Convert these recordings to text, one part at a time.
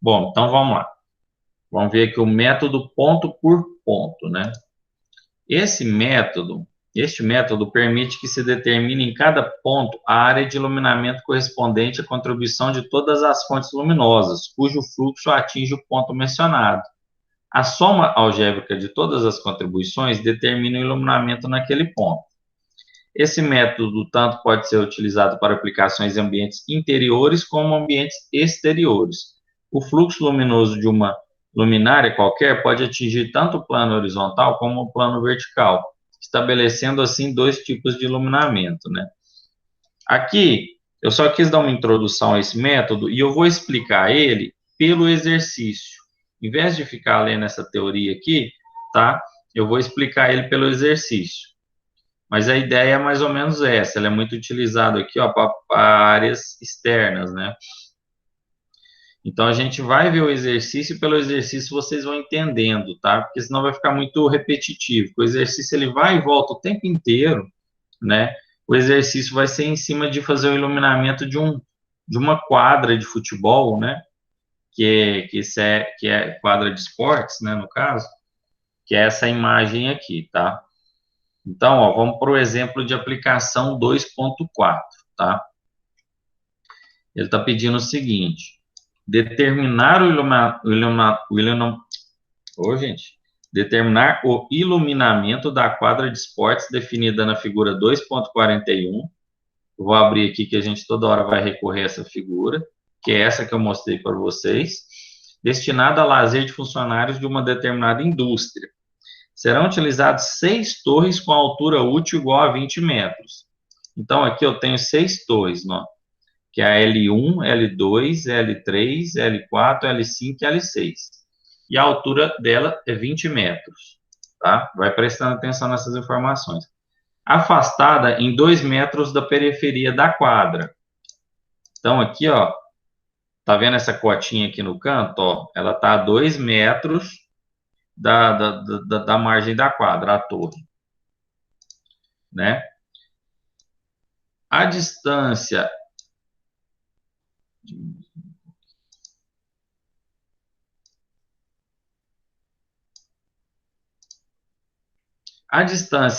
Bom, então vamos lá. Vamos ver aqui o método ponto por ponto, né? Este método permite que se determine em cada ponto a área de iluminamento correspondente à contribuição de todas as fontes luminosas, cujo fluxo atinge o ponto mencionado. A soma algébrica de todas as contribuições determina o iluminamento naquele ponto. Esse método tanto pode ser utilizado para aplicações em ambientes interiores como ambientes exteriores. O fluxo luminoso de uma luminária qualquer pode atingir tanto o plano horizontal como o plano vertical, estabelecendo assim dois tipos de iluminamento, né? Aqui, eu só quis dar uma introdução a esse método e eu vou explicar ele pelo exercício. Em vez de ficar lendo essa teoria aqui, tá? Eu vou explicar ele pelo exercício. Mas a ideia é mais ou menos essa, ela é muito utilizada aqui, ó, para áreas externas, né? Então a gente vai ver o exercício e pelo exercício vocês vão entendendo, tá? Porque senão vai ficar muito repetitivo. O exercício ele vai e volta o tempo inteiro, né? O exercício vai ser em cima de fazer o iluminamento de uma quadra de futebol, né? Que é quadra de esportes, né? No caso, que é essa imagem aqui, tá? Então, ó, vamos para o exemplo de aplicação 2.4, tá? Ele está pedindo o seguinte: determinar determinar o iluminamento da quadra de esportes definida na figura 2.41. Eu vou abrir aqui que a gente toda hora vai recorrer a essa figura, que é essa que eu mostrei para vocês, destinada a lazer de funcionários de uma determinada indústria. Serão utilizadas 6 torres com altura útil igual a 20 metros. Então, aqui eu tenho 6 torres, ó, que é a L1, L2, L3, L4, L5 e L6. E a altura dela é 20 metros, tá? Vai prestando atenção nessas informações. Afastada em 2 metros da periferia da quadra. Então, aqui, ó, tá vendo essa cotinha aqui no canto, ó? Ela tá a 2 metros da margem da quadra, a torre, né? A distância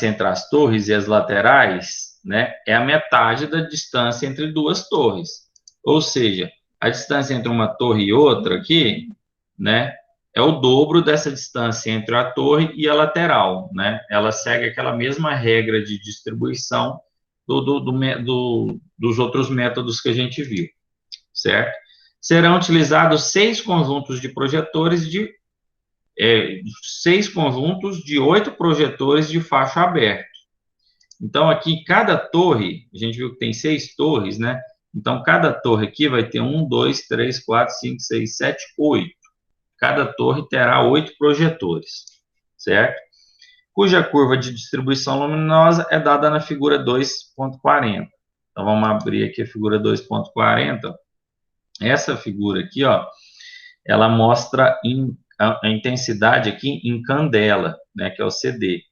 entre as torres e as laterais, né, é a metade da distância entre duas torres. Ou seja, a distância entre uma torre e outra aqui, né, é o dobro dessa distância entre a torre e a lateral, né? Ela segue aquela mesma regra de distribuição dos outros métodos que a gente viu, certo? Serão utilizados 6 conjuntos de projetores de 6 conjuntos de 8 projetores de faixa aberta. Então, aqui, cada torre, a gente viu que tem 6 torres, né? Então, cada torre aqui vai ter 1, 2, 3, 4, 5, 6, 7, 8. Cada torre terá 8 projetores, certo? Cuja curva de distribuição luminosa é dada na figura 2.40. Então, vamos abrir aqui a figura 2.40. Essa figura aqui, ó, ela mostra a intensidade aqui em candela, né, que é o CD.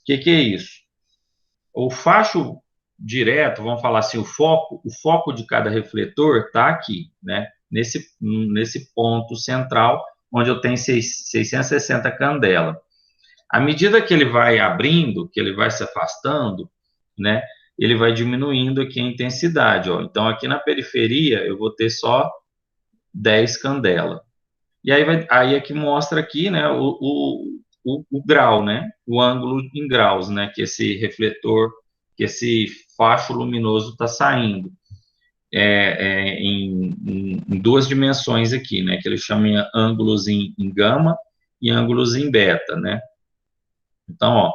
O que é isso? O facho direto, vamos falar assim, o foco de cada refletor está aqui, né, nesse ponto central, onde eu tenho 660 candela. À medida que ele vai abrindo, que ele vai se afastando, né, ele vai diminuindo aqui a intensidade, ó. Então, aqui na periferia, eu vou ter só 10 candela. E aí é que mostra aqui, né, o grau, né, o ângulo em graus, né, que esse refletor, que esse facho luminoso está saindo em duas dimensões aqui, né, que ele chama ângulos em gama e ângulos em beta, né. Então, ó,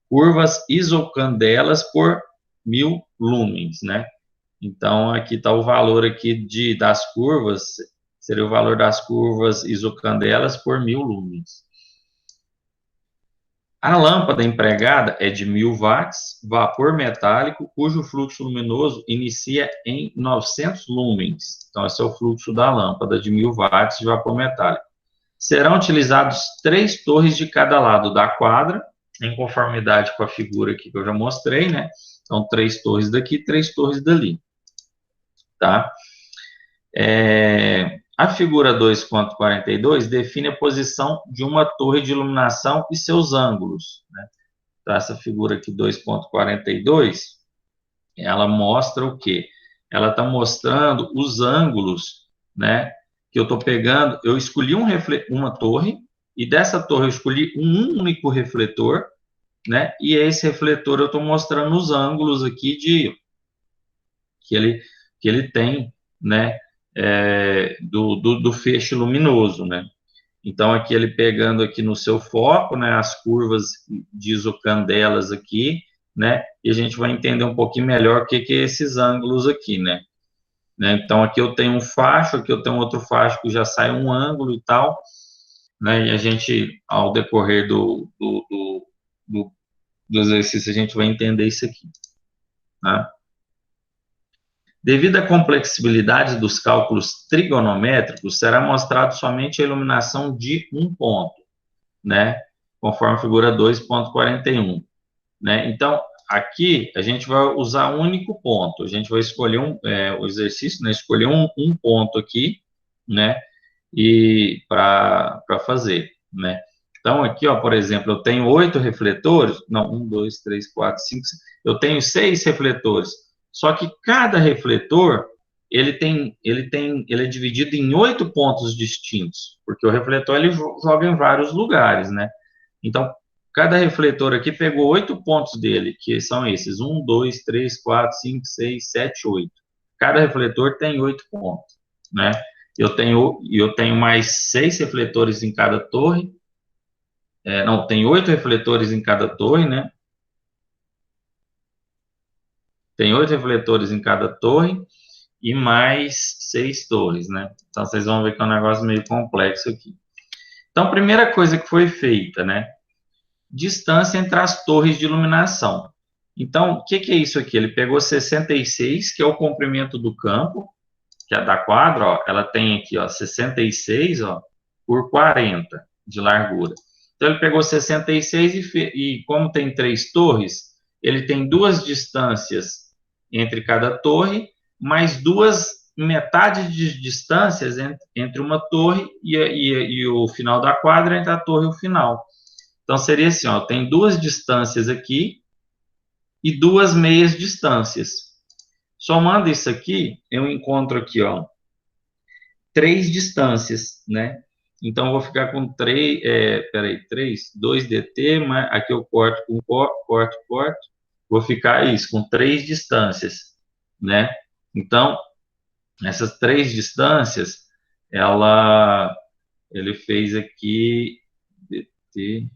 curvas isocandelas por 1000 lumens, né. Então, aqui está o valor aqui das curvas, seria o valor das curvas isocandelas por 1000 lumens. A lâmpada empregada é de 1000 watts, vapor metálico, cujo fluxo luminoso inicia em 900 lumens. Então, esse é o fluxo da lâmpada de 1000 watts de vapor metálico. Serão utilizados 3 torres de cada lado da quadra, em conformidade com a figura aqui que eu já mostrei, né? Então, 3 torres daqui, 3 torres dali. Tá? A figura 2.42 define a posição de uma torre de iluminação e seus ângulos, né? Então, essa figura aqui, 2.42, ela mostra o quê? Ela está mostrando os ângulos, né? Que eu estou pegando, eu escolhi uma torre, e dessa torre eu escolhi um único refletor, né? E esse refletor eu estou mostrando os ângulos aqui que ele tem, né? Do feixe luminoso, né? Então, aqui ele pegando aqui no seu foco, né, as curvas de isocandelas aqui, né, e a gente vai entender um pouquinho melhor o que é esses ângulos aqui, né. Então, aqui eu tenho um facho, aqui eu tenho outro facho que já sai um ângulo e tal, né, e a gente, ao decorrer do exercício, a gente vai entender isso aqui, tá? Devido à complexibilidade dos cálculos trigonométricos, será mostrado somente a iluminação de um ponto, né? Conforme a figura 2.41, né? Então, aqui a gente vai usar um único ponto. A gente vai escolher o exercício, né? Escolher um ponto aqui, né? E para fazer, né? Então, aqui, ó, por exemplo, eu tenho 8 refletores. Não, 1, 2, 3, 4, 5, 6. Eu tenho 6 refletores. Só que cada refletor ele é dividido em 8 pontos distintos, porque o refletor ele joga em vários lugares, né? Então, cada refletor aqui pegou 8 pontos dele, que são esses: 1, 2, 3, 4, 5, 6, 7, 8. Cada refletor tem 8 pontos, né? Eu tenho mais 6 refletores em cada torre. Não, tem 8 refletores em cada torre, né? Tem 8 refletores em cada torre e mais 6 torres, né? Então, vocês vão ver que é um negócio meio complexo aqui. Então, a primeira coisa que foi feita, né? Distância entre as torres de iluminação. Então, o que é isso aqui? Ele pegou 66, que é o comprimento do campo, que é da quadra, ó, ela tem aqui, ó, 66, ó, por 40 de largura. Então, ele pegou 66 e como tem 3 torres, ele tem 2 distâncias entre cada torre, mais 2 metades de distâncias entre uma torre e o final da quadra, entre a torre e o final. Então, seria assim, ó, tem 2 distâncias aqui e 2 meias distâncias. Somando isso aqui, eu encontro aqui, ó, 3 distâncias, né? Então, eu vou ficar com 3, 2dt, mas aqui eu corto com corto, vou ficar isso, com 3 distâncias, né? Então, essas 3 distâncias, ele fez aqui, dt,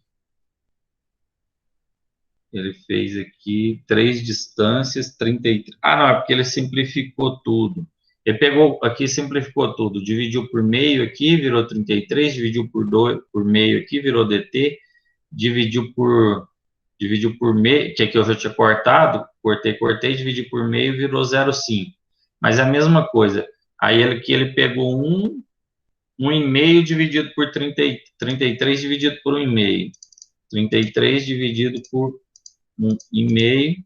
ele fez aqui 3 distâncias, 33. Ah, não, é porque ele simplificou tudo. Ele pegou aqui, simplificou tudo, dividiu por meio aqui, virou 33, dividiu por meio aqui, virou dt, dividiu por meio, que aqui eu já tinha cortado, cortei, dividi por meio, virou 0,5. Mas é a mesma coisa. Aí ele pegou 1,5 dividido por 33 dividido por 1,5. 33 dividido por 1,5,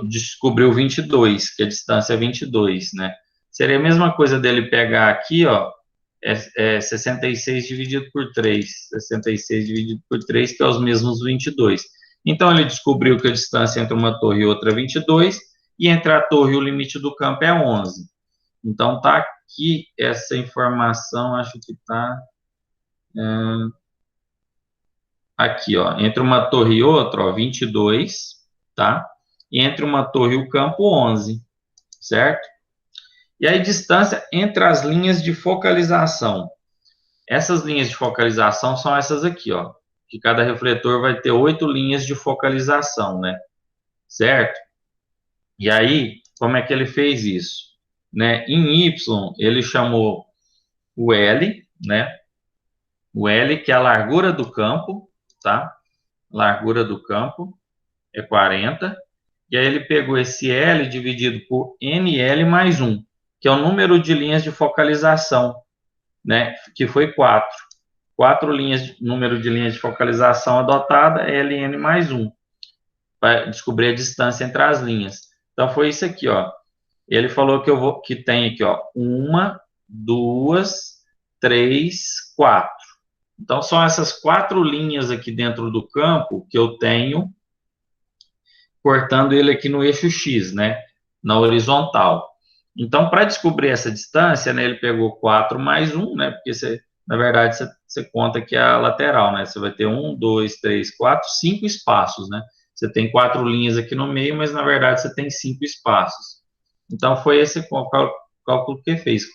descobriu 22, que a distância é 22, né? Seria a mesma coisa dele pegar aqui, ó, 66 dividido por 3, 66 dividido por 3, que é os mesmos 22. Então, ele descobriu que a distância entre uma torre e outra é 22, e entre a torre e o limite do campo é 11. Então, tá aqui essa informação, acho que tá... aqui, ó, entre uma torre e outra, ó, 22, tá? E entre uma torre e o campo, 11, certo? E aí, distância entre as linhas de focalização. Essas linhas de focalização são essas aqui, ó, que cada refletor vai ter 8 linhas de focalização, né? Certo? E aí, como é que ele fez isso? Né? Em Y, ele chamou o L, né? O L, que é a largura do campo, tá? Largura do campo é 40. E aí ele pegou esse L dividido por NL mais 1, que é o número de linhas de focalização, né? Que foi 4. 4 linhas, número de linhas de focalização adotada, LN mais 1, para descobrir a distância entre as linhas. Então, foi isso aqui, ó. Ele falou que tem aqui, ó, 1, 2, 3, 4. Então, são essas 4 linhas aqui dentro do campo que eu tenho, cortando ele aqui no eixo X, né? Na horizontal. Então, para descobrir essa distância, né, ele pegou 4 mais 1, né? Porque, na verdade, você conta que é a lateral, né? Você vai ter 1, 2, 3, 4, 5 espaços, né? Você tem 4 linhas aqui no meio, mas, na verdade, você tem 5 espaços. Então, foi esse cálculo que fez.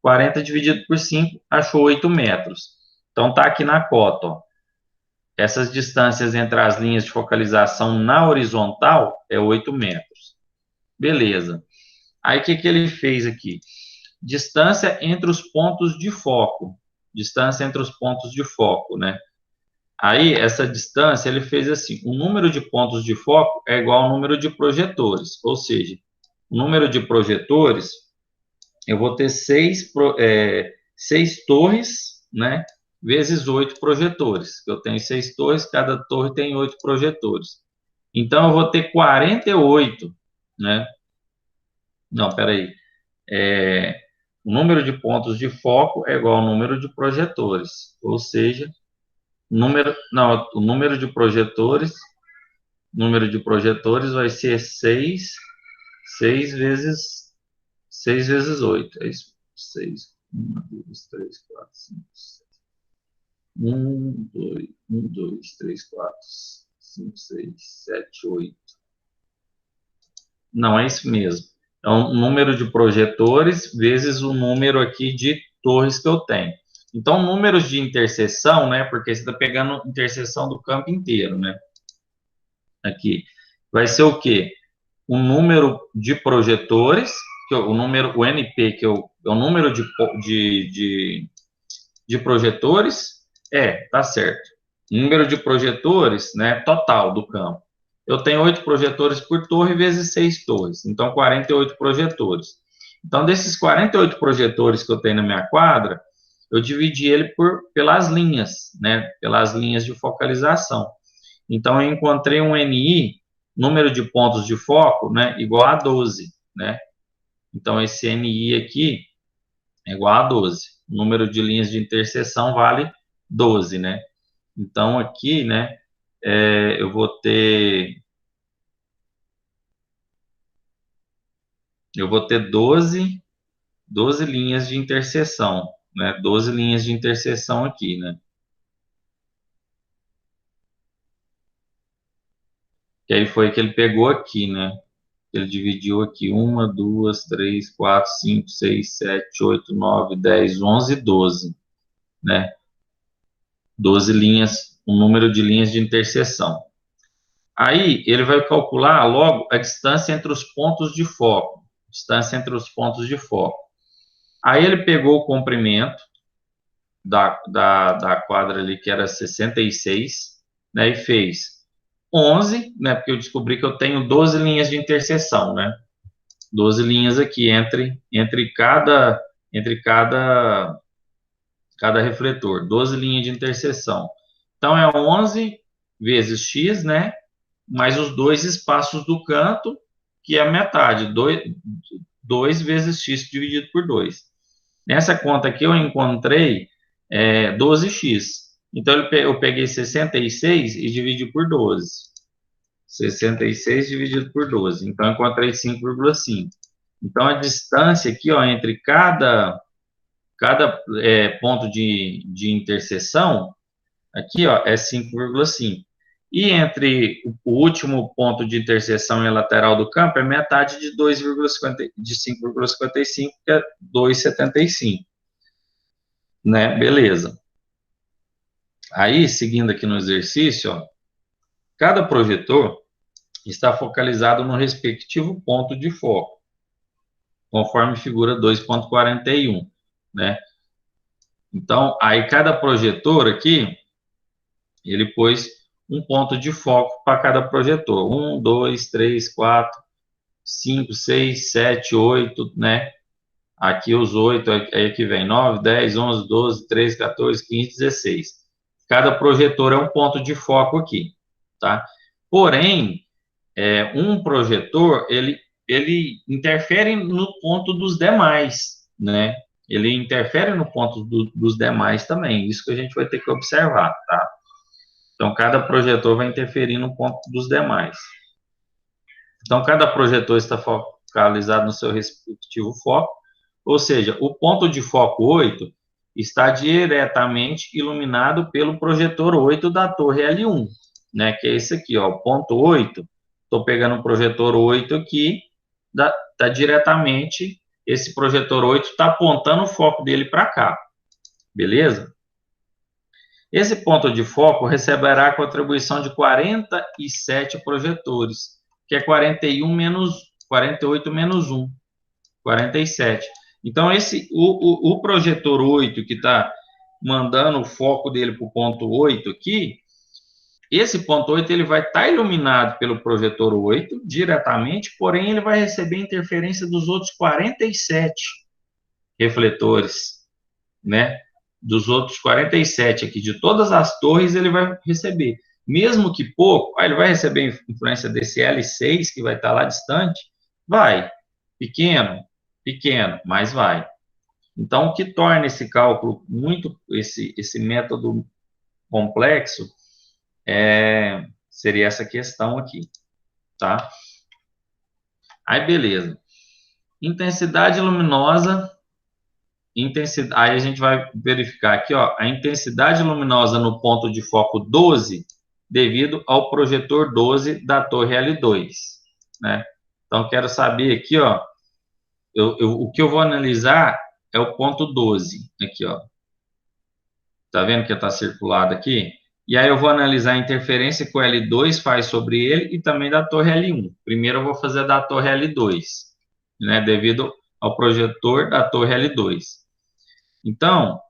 40 dividido por 5, achou 8 metros. Então, tá aqui na cota, ó. Essas distâncias entre as linhas de focalização na horizontal é 8 metros. Beleza. Aí, o que ele fez aqui? Distância entre os pontos de foco. Distância entre os pontos de foco, né? Aí, essa distância, ele fez assim, o número de pontos de foco é igual ao número de projetores, ou seja, o número de projetores, eu vou ter 6 torres, né, vezes 8 projetores. Eu tenho 6 torres, cada torre tem 8 projetores. Então, eu vou ter 48, né? Não, peraí. O número de pontos de foco é igual ao número de projetores, ou seja, o número de projetores vai ser 6 vezes 8. É isso. 6, 1, 2, 3, 4, 5, 6. 1, 2, 3, 4, 5, 6, 7, 8. Não, é isso mesmo. Então, número de projetores vezes o número aqui de torres que eu tenho. Então, números de interseção, né? Porque você está pegando interseção do campo inteiro, né? Aqui. Vai ser o quê? O número de projetores, o NP, que é o número de projetores, tá certo. Número de projetores, né, total do campo. Eu tenho 8 projetores por torre vezes 6 torres, então 48 projetores. Então, desses 48 projetores que eu tenho na minha quadra, eu dividi ele pelas linhas, né, pelas linhas de focalização. Então, eu encontrei um NI, número de pontos de foco, né, igual a 12, né? Então, esse NI aqui é igual a 12. O número de linhas de interseção vale 12, né? Então, aqui, né, eu vou ter 12 linhas de interseção, né? 12 linhas de interseção aqui, né? Que aí foi que ele pegou aqui, né? Ele dividiu aqui 1, 2, 3, 4, 5, 6, 7, 8, 9, 10, 11, 12, né? 12 linhas, o número de linhas de interseção. Aí ele vai calcular logo a distância entre os pontos de foco. Distância entre os pontos de foco. Aí ele pegou o comprimento da quadra ali, que era 66, né, e fez 11, né, porque eu descobri que eu tenho 12 linhas de interseção, né, 12 linhas aqui entre cada refletor, 12 linhas de interseção. Então, é 11 vezes x, né, mais os 2 espaços do canto, que é a metade, 2 vezes x dividido por 2. Nessa conta aqui eu encontrei 12x. Então, eu peguei 66 e dividi por 12. 66 dividido por 12. Então, eu encontrei 5,5. Então, a distância aqui, ó, entre cada ponto de interseção, aqui, ó, é 5,5. E entre o último ponto de interseção e a lateral do campo é metade de 5,55, que é 2,75. Né? Beleza. Aí, seguindo aqui no exercício, ó, cada projetor está focalizado no respectivo ponto de foco, conforme figura 2.41, né? Então, aí cada projetor aqui, ele pôs um ponto de foco para cada projetor. 1, 2, 3, 4, 5, 6, 7, 8, né? Aqui os 8, aí que vem 9, 10, 11, 12, 13, 14, 15, 16. Cada projetor é um ponto de foco aqui, tá? Porém, um projetor, ele interfere no ponto dos demais, né? ele interfere no ponto dos demais também. Isso que a gente vai ter que observar, tá? Então, cada projetor vai interferir no ponto dos demais. Então, cada projetor está focalizado no seu respectivo foco, ou seja, o ponto de foco 8 está diretamente iluminado pelo projetor 8 da torre L1, né, que é esse aqui, ó, o ponto 8. Estou pegando o projetor 8 aqui, tá diretamente, esse projetor 8 está apontando o foco dele para cá, beleza? Esse ponto de foco receberá a contribuição de 47 projetores, que é 41 menos 48 menos 1, 47. Então, o projetor 8 que está mandando o foco dele para o ponto 8 aqui, esse ponto 8 ele vai estar iluminado pelo projetor 8 diretamente, porém ele vai receber interferência dos outros 47 refletores, né? Dos outros 47 aqui, de todas as torres, ele vai receber. Mesmo que pouco, ele vai receber influência desse L6, que vai estar lá distante? Vai. Pequeno? Pequeno, mas vai. Então, o que torna esse cálculo muito, esse método complexo, seria essa questão aqui, tá? Aí, beleza. Intensidade luminosa, aí a gente vai verificar aqui, ó, a intensidade luminosa no ponto de foco 12, devido ao projetor 12 da torre L2, né? Então, quero saber aqui, ó, o que eu vou analisar é o ponto 12, aqui, ó. Tá vendo que está circulado aqui? E aí eu vou analisar a interferência que o L2 faz sobre ele e também da torre L1. Primeiro eu vou fazer da torre L2, né, devido ao projetor da torre L2. Então,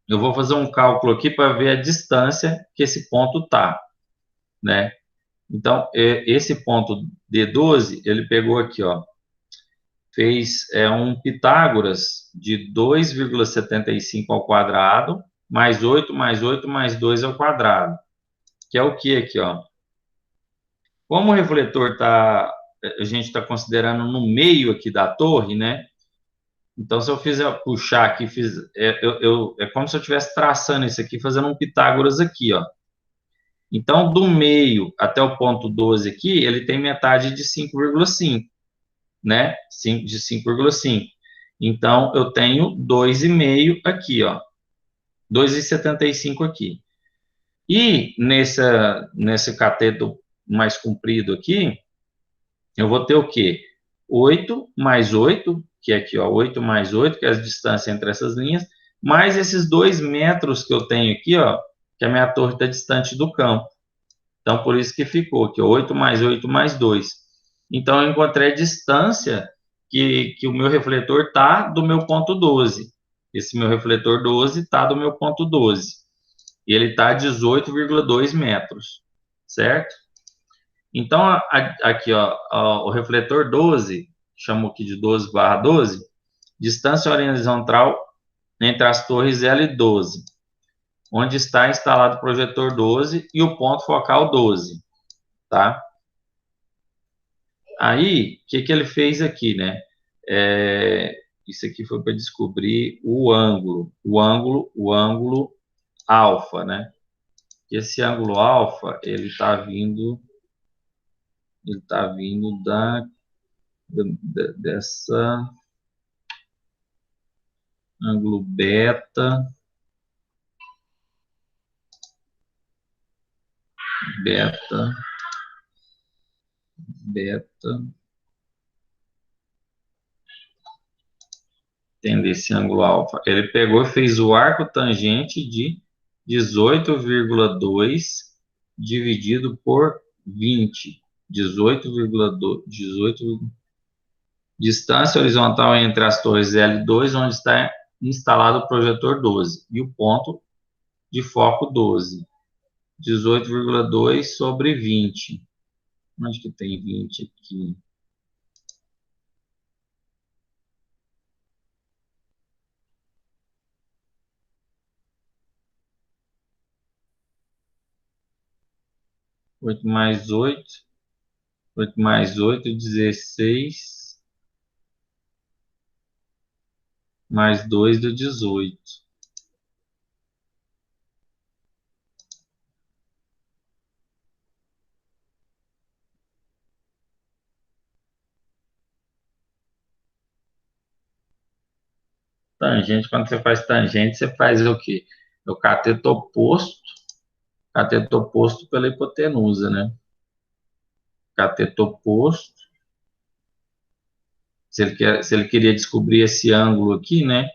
eu vou fazer um cálculo aqui para ver a distância que esse ponto está, né? Então, esse ponto D12, ele pegou aqui, ó, fez um Pitágoras de 2,75 ao quadrado, mais 8, mais 8, mais 2 ao quadrado, que é o que aqui, ó? Como o refletor a gente está considerando no meio aqui da torre, né? Então, se eu puxar aqui, é como se eu estivesse traçando isso aqui, fazendo um Pitágoras aqui, ó. Então, do meio até o ponto 12 aqui, ele tem metade de 5,5, né? De 5,5. Então, eu tenho 2,5 aqui, ó. 2,75 aqui. E nesse cateto mais comprido aqui, eu vou ter o quê? 8 mais 8, que é aqui, ó, 8 mais 8, que é a distância entre essas linhas, mais esses 2 metros que eu tenho aqui, ó, que a minha torre está distante do campo. Então, por isso que ficou aqui, 8 mais 8 mais 2. Então, eu encontrei a distância que o meu refletor está do meu ponto 12. Esse meu refletor 12 está do meu ponto 12. E ele está a 18,2 metros, certo? Então, aqui, ó, o refletor 12, chamo aqui de 12/12, distância horizontal entre as torres L12, onde está instalado o projetor 12 e o ponto focal 12, tá? Aí, o que ele fez aqui, né? Isso aqui foi para descobrir o ângulo alfa, né? Esse ângulo alfa, ele está vindo dessa ângulo beta, entende esse ângulo alfa. Ele pegou e fez o arco tangente de 18,2 dividido por 20. 18,2, 18, distância horizontal entre as torres L2, onde está instalado o projetor 12, e o ponto de foco 12. 18,2 sobre 20. Onde que tem 20 aqui? Oito mais 8. 8 mais 8, 16. mais 2 do 18. Tangente, quando você faz tangente, você faz o quê? O cateto oposto pela hipotenusa, né? Cateto oposto. Se ele queria descobrir esse ângulo aqui, né?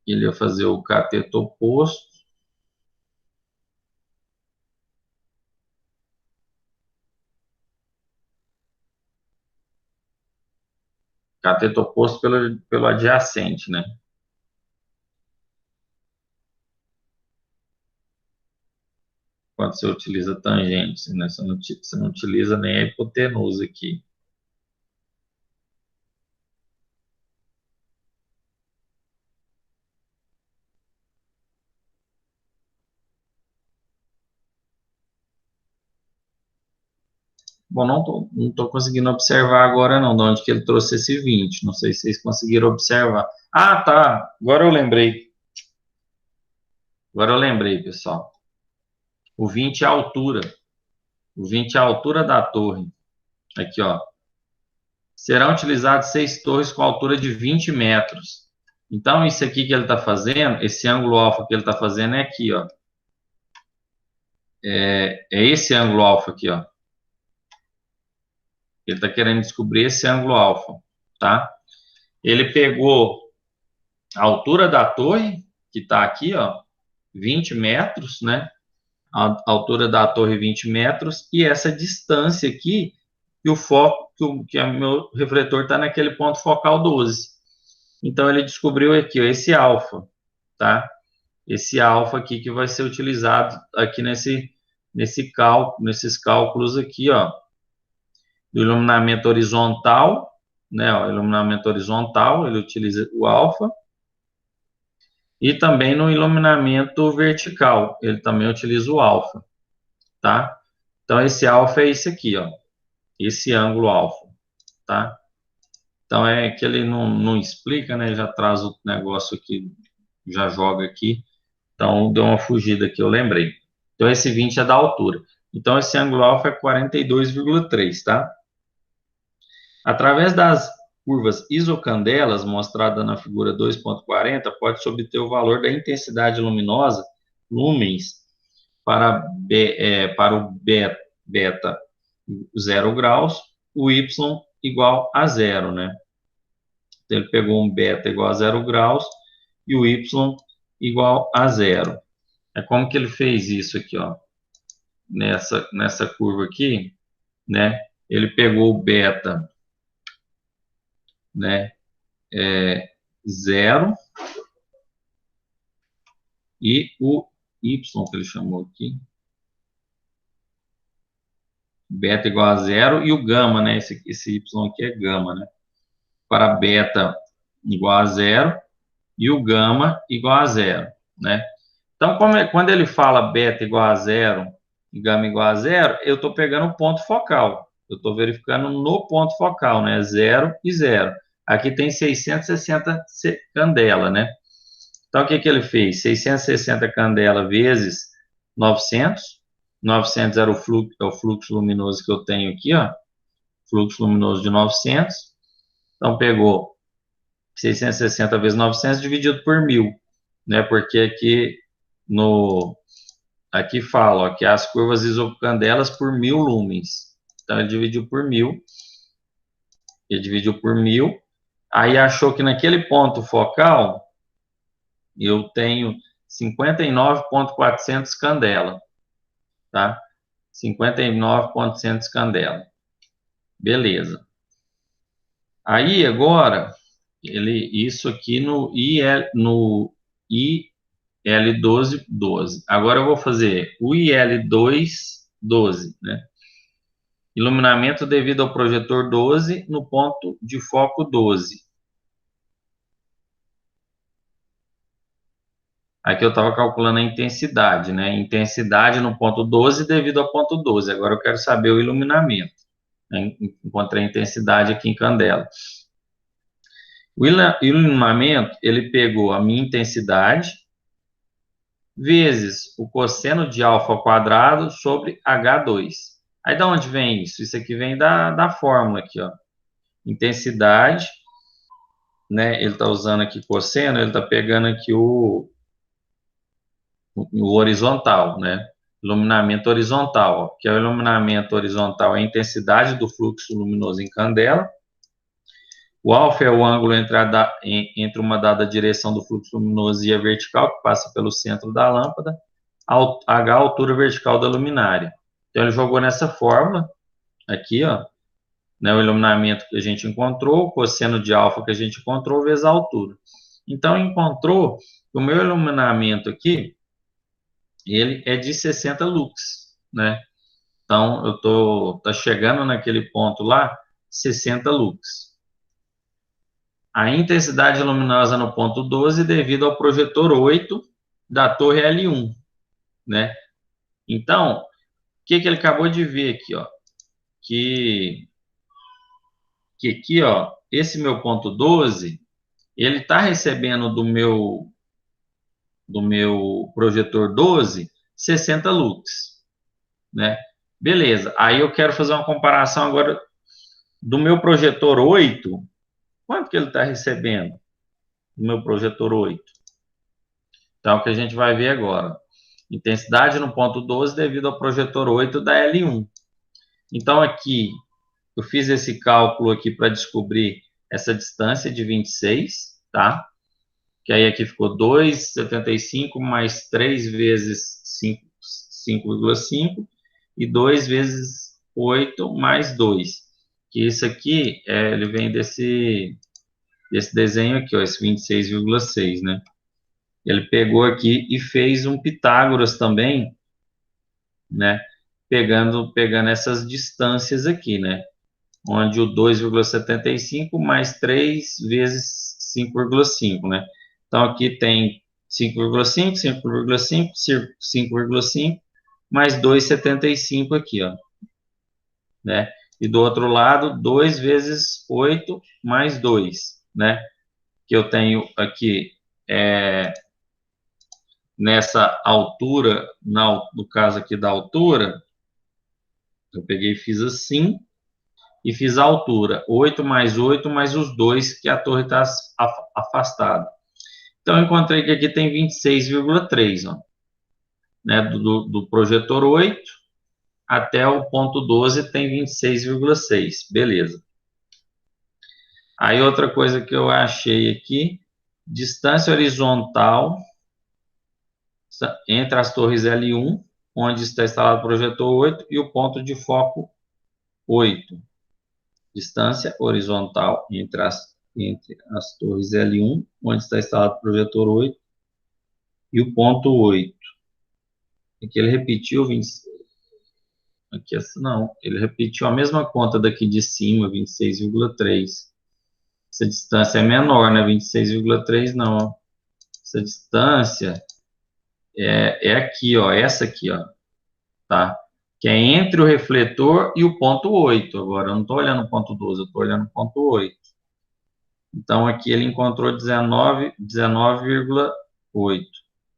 Ele ia fazer o cateto oposto. Cateto oposto pelo adjacente, né? Quando você utiliza tangente, né? Você não utiliza nem a hipotenusa aqui. Bom, não tô conseguindo observar agora não, de onde que ele trouxe esse 20. Não sei se vocês conseguiram observar. Ah, tá. Agora eu lembrei. Agora eu lembrei, pessoal. O 20 é a altura. O 20 é a altura da torre. Aqui, ó. Serão utilizadas 6 torres com altura de 20 metros. Então, isso aqui que ele está fazendo, esse ângulo alfa que ele está fazendo é aqui, ó. É esse ângulo alfa aqui, ó. Ele está querendo descobrir esse ângulo alfa, tá? Ele pegou a altura da torre, que está aqui, ó, 20 metros, né? A altura da torre 20 metros, e essa distância aqui, e o foco, que o meu refletor está naquele ponto focal 12. Então, ele descobriu aqui, ó, esse alfa, tá? Esse alfa aqui que vai ser utilizado aqui nesses cálculos aqui, ó, do iluminamento horizontal, né, ó, iluminamento horizontal, ele utiliza o alfa, e também no iluminamento vertical, ele também utiliza o alfa, tá? Então, esse alfa é esse aqui, ó, esse ângulo alfa, tá? Então, é que ele não explica, né, já traz o negócio aqui, já joga aqui, então deu uma fugida aqui, eu lembrei. Então, esse 20 é da altura. Então, esse ângulo alfa é 42,3, tá? Através das curvas isocandelas, mostrada na figura 2.40, pode-se obter o valor da intensidade luminosa, lumens, para o beta 0 graus, o y igual a zero, né? Então, ele pegou um beta igual a 0 graus e o y igual a zero. É como que ele fez isso aqui, ó? Nessa curva aqui, né? Ele pegou o beta, né? Zero e o y que ele chamou aqui, beta igual a zero, e o gama, né? Esse y aqui é gama, né? Para beta igual a zero e o gama igual a zero, né? Então, quando ele fala beta igual a zero e gama igual a zero, eu estou pegando o ponto focal. Eu estou verificando no ponto focal, né? Zero e zero. Aqui tem 660 candela, né? Então, o que que ele fez? 660 candela vezes 900. 900 era é o fluxo luminoso que eu tenho aqui, ó. Fluxo luminoso de 900. Então, pegou 660 vezes 900 dividido por 1.000, né? Porque aqui fala, ó, que as curvas isocandelas por 1.000 lumens. Então, ele dividiu por 1.000. Ele dividiu por 1.000. Aí achou que naquele ponto focal eu tenho 59.400 candela, tá? 59.400 candela. Beleza. Aí agora isso aqui no IL1212. Agora eu vou fazer o IL212, né? Iluminamento devido ao projetor 12 no ponto de foco 12. Aqui eu estava calculando a intensidade, né? Intensidade no ponto 12 devido ao ponto 12. Agora eu quero saber o iluminamento, né? Encontrei a intensidade aqui em candela. O iluminamento, ele pegou a minha intensidade vezes o cosseno de alfa ao quadrado sobre H2. Aí, da onde vem isso? Isso aqui vem da fórmula aqui, ó. Intensidade, né? Ele está usando aqui cosseno, ele está pegando aqui o horizontal, né? Iluminamento horizontal, ó, que é o iluminamento horizontal, é a intensidade do fluxo luminoso em candela. O alfa é o ângulo entre uma dada direção do fluxo luminoso e a vertical, que passa pelo centro da lâmpada. H, a altura vertical da luminária. Então, ele jogou nessa fórmula, aqui, ó, né, o iluminamento que a gente encontrou, o cosseno de alfa que a gente encontrou, vezes a altura. Então, encontrou que o meu iluminamento aqui, ele é de 60 lux, né? Então, tá chegando naquele ponto lá, 60 lux. A intensidade luminosa no ponto 12 devido ao projetor 8 da torre L1, né? Então, o que ele acabou de ver aqui, ó? Que aqui, ó, esse meu ponto 12, ele está recebendo do meu projetor 12, 60 lux, né? Beleza, aí eu quero fazer uma comparação agora do meu projetor 8, quanto que ele está recebendo do meu projetor 8? Então, o que a gente vai ver agora. Intensidade no ponto 12 devido ao projetor 8 da L1. Então, aqui, eu fiz esse cálculo aqui para descobrir essa distância de 26, tá? Que aí aqui ficou 2,75 mais 3 vezes 5,5 e 2 vezes 8 mais 2. Que isso aqui, ele vem desse desenho aqui, ó, esse 26,6, né? Ele pegou aqui e fez um Pitágoras também, né? Pegando essas distâncias aqui, né? Onde o 2,75 mais 3 vezes 5,5, né? Então, aqui tem 5,5, 5,5, 5,5, mais 2,75 aqui, ó, né? E do outro lado, 2 vezes 8 mais 2, né? Que eu tenho aqui, nessa altura, no caso aqui da altura, eu peguei e fiz assim, e fiz a altura, 8 mais 8 mais os 2 que a torre está afastada. Então, eu encontrei que aqui tem 26,3, ó, né, do projetor 8 até o ponto 12 tem 26,6, beleza. Aí, outra coisa que eu achei aqui, distância horizontal entre as torres L1, onde está instalado o projetor 8, e o ponto de foco 8. Distância horizontal entre as torres L1, onde está instalado o projetor 8, e o ponto 8. Aqui ele repetiu 20, aqui não, ele repetiu a mesma conta daqui de cima, 26,3. Essa distância é menor, né? 26,3 não. Essa distância é aqui, ó, essa aqui, ó, tá? Que é entre o refletor e o ponto 8. Agora, eu não estou olhando o ponto 12, eu estou olhando o ponto 8. Então, aqui ele encontrou 19,8. O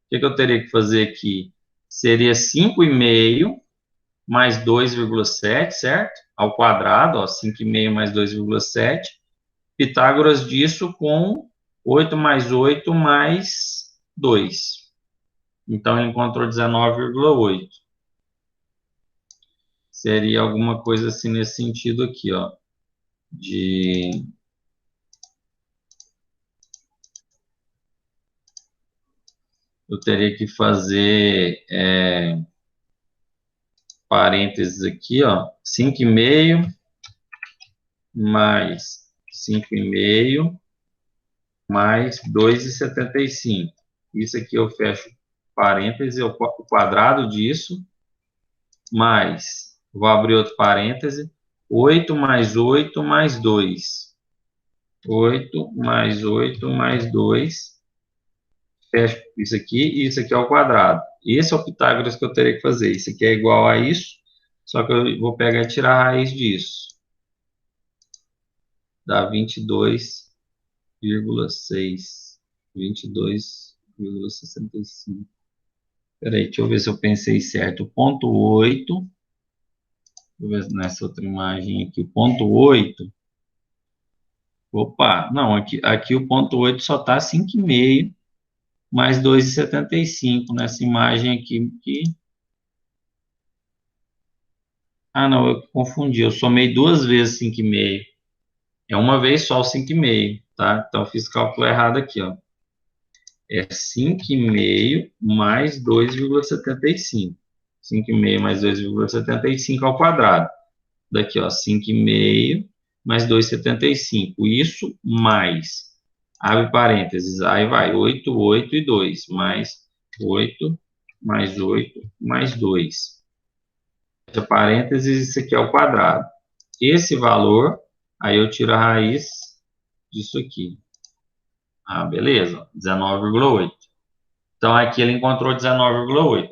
que eu teria que fazer aqui? Seria 5,5 mais 2,7, certo? Ao quadrado, ó, 5,5 mais 2,7. Pitágoras disso com 8 mais 8 mais 2. Então, ele encontrou 19,8. Seria alguma coisa assim nesse sentido aqui, ó. Eu teria que fazer parênteses aqui, ó. 5,5 mais 5,5 mais 2,75. Isso aqui eu fecho parênteses, o quadrado disso, mais, vou abrir outro parêntese, 8 mais 8 mais 2. 8 mais 8 mais 2, fecho isso aqui e isso aqui ao quadrado. Esse é o Pitágoras que eu teria que fazer. Isso aqui é igual a isso, só que eu vou pegar e tirar a raiz disso. Dá 22 22,6. 22,65. Peraí, deixa eu ver se eu pensei certo. O ponto 8. Deixa eu ver nessa outra imagem aqui. O ponto 8. Opa, não, aqui o ponto 8 só está 5,5 mais 2,75 nessa imagem aqui. Ah, não, eu confundi. Eu somei duas vezes 5,5. É uma vez só o 5,5, tá? Então, eu fiz cálculo errado aqui, ó. É 5,5 mais 2,75. 5,5 mais 2,75 ao quadrado. Daqui, ó, 5,5 mais 2,75. Isso mais, abre parênteses, aí vai, 8, 8 e 2, mais 8, mais 8, mais 2. Fecha parênteses, isso aqui é o quadrado. Esse valor, aí eu tiro a raiz disso aqui. Ah, beleza, 19,8. Então, aqui ele encontrou 19,8.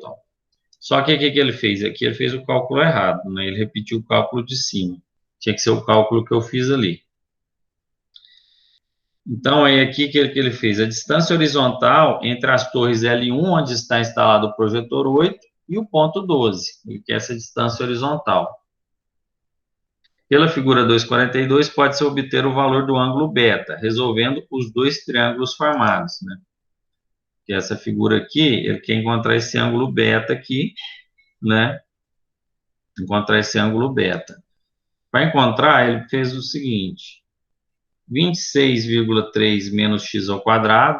Só que o que ele fez? Aqui ele fez o cálculo errado, né? Ele repetiu o cálculo de cima. Tinha que ser o cálculo que eu fiz ali. Então, é aqui que ele fez. A distância horizontal entre as torres L1, onde está instalado o projetor 8, e o ponto 12, que é essa distância horizontal. Pela figura 2,42, pode-se obter o valor do ângulo beta, resolvendo os dois triângulos formados, né? Que essa figura aqui, ele quer encontrar esse ângulo beta aqui, né? Encontrar esse ângulo beta. Para encontrar, ele fez o seguinte: 26,3 menos x ao quadrado,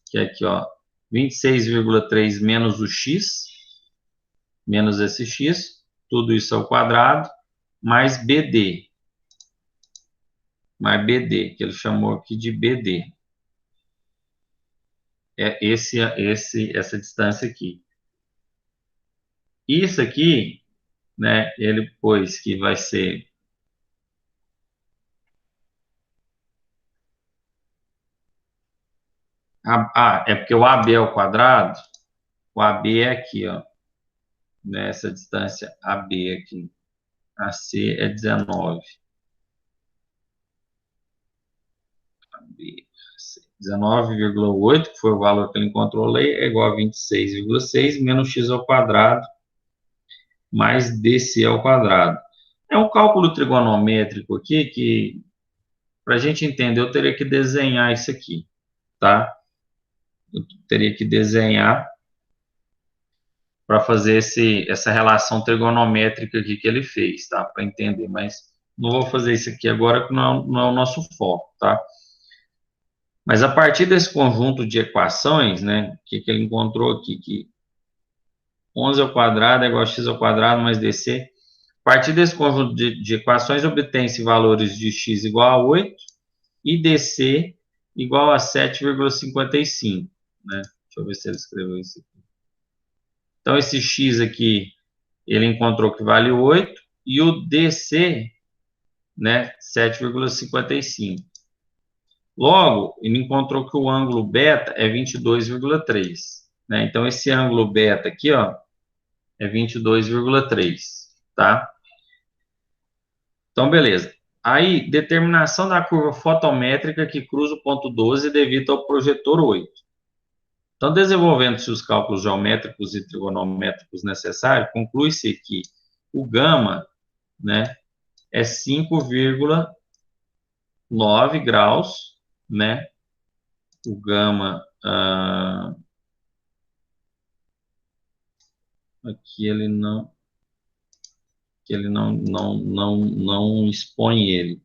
que é aqui, ó, 26,3 menos o x, menos esse x, tudo isso ao quadrado, mais BD, que ele chamou aqui de BD. É essa distância aqui. Isso aqui, né, ele pôs que vai ser é porque o AB ao quadrado, o AB é aqui, ó, nessa distância AB aqui. AC é 19. AB, 19,8, que foi o valor que ele encontrou ali, é igual a 26,6 menos x ao quadrado mais DC ao quadrado. É um cálculo trigonométrico aqui que, para a gente entender, eu teria que desenhar isso aqui, tá? Eu teria que desenhar para fazer essa relação trigonométrica aqui que ele fez, tá? Para entender, mas não vou fazer isso aqui agora, que não é o nosso foco, tá? Mas a partir desse conjunto de equações, né, que ele encontrou aqui, que 11 ao quadrado é igual a x ao quadrado mais dc, a partir desse conjunto de equações, obtém-se valores de x igual a 8 e dc igual a 7,55, né? Deixa eu ver se ele escreveu isso aqui. Então, esse x aqui, ele encontrou que vale 8, e o DC, né, 7,55. Logo, ele encontrou que o ângulo beta é 22,3. Né? Então, esse ângulo beta aqui, ó, é 22,3, tá? Então, beleza. Aí, determinação da curva fotométrica que cruza o ponto 12 devido ao projetor 8. Então, desenvolvendo-se os cálculos geométricos e trigonométricos necessários, conclui-se que o gama, né, é 5,9 graus, né? O gama, aqui ele não expõe ele.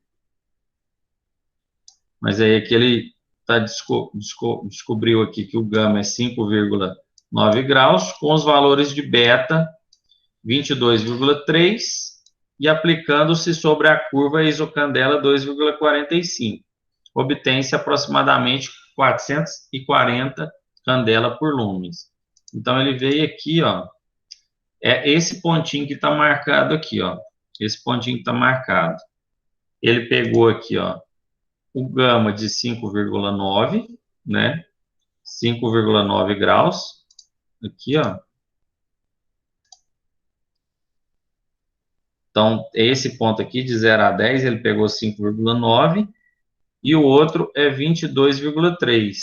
Mas aí aqui ele descobriu aqui que o gama é 5,9 graus, com os valores de beta 22,3 e aplicando-se sobre a curva isocandela 2,45. Obtém-se aproximadamente 440 candela por lúmenes. Então, ele veio aqui, ó, é esse pontinho que está marcado aqui, ó, esse pontinho que está marcado. Ele pegou aqui, ó, o gama de 5,9, né, 5,9 graus, aqui, ó. Então, esse ponto aqui, de 0 a 10, ele pegou 5,9, e o outro é 22,3.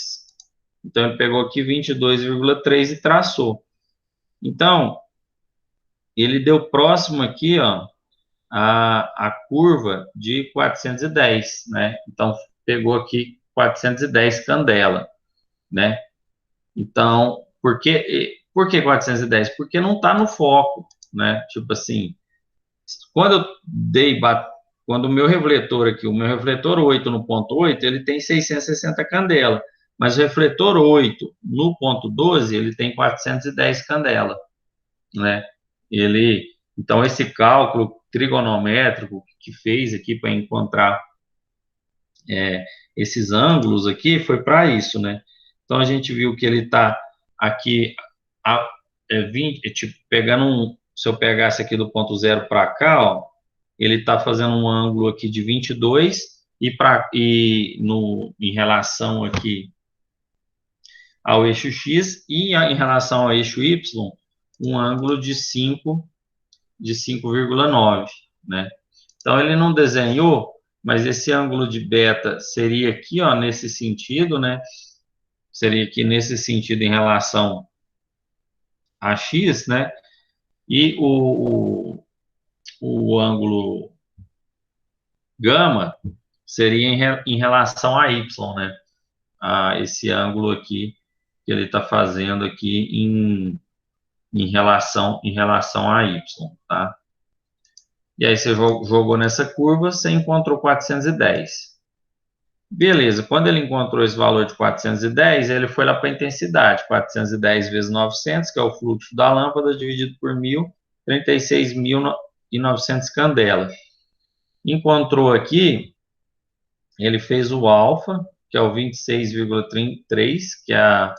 Então, ele pegou aqui 22,3 e traçou. Então, ele deu próximo aqui, ó, a curva de 410, né? Então, pegou aqui 410 candela, né? Então, por que 410? Porque não está no foco, né? Tipo assim, quando eu dei, quando o meu refletor aqui, o meu refletor 8 no ponto 8, ele tem 660 candela, mas o refletor 8 no ponto 12, ele tem 410 candela, né? Ele, então esse cálculo trigonométrico que fez aqui para encontrar esses ângulos aqui foi para isso, né? Então a gente viu que ele está aqui a, 20, tipo, pegando se eu pegasse aqui do ponto zero para cá, ó, ele está fazendo um ângulo aqui de 22 em relação aqui ao eixo X e em relação ao eixo Y, um ângulo de 5,9, né? Então ele não desenhou, mas esse ângulo de beta seria aqui, ó, nesse sentido, né? Seria aqui nesse sentido em relação a X, né? E o ângulo gama seria em relação a Y, né? A esse ângulo aqui que ele está fazendo aqui em relação a Y, tá? E aí você jogou nessa curva, você encontrou 410. Beleza, quando ele encontrou esse valor de 410, ele foi lá para a intensidade, 410 vezes 900, que é o fluxo da lâmpada, dividido por 1.000, 36.900 candelas. Encontrou aqui, ele fez o alfa, que é o 26,3, que é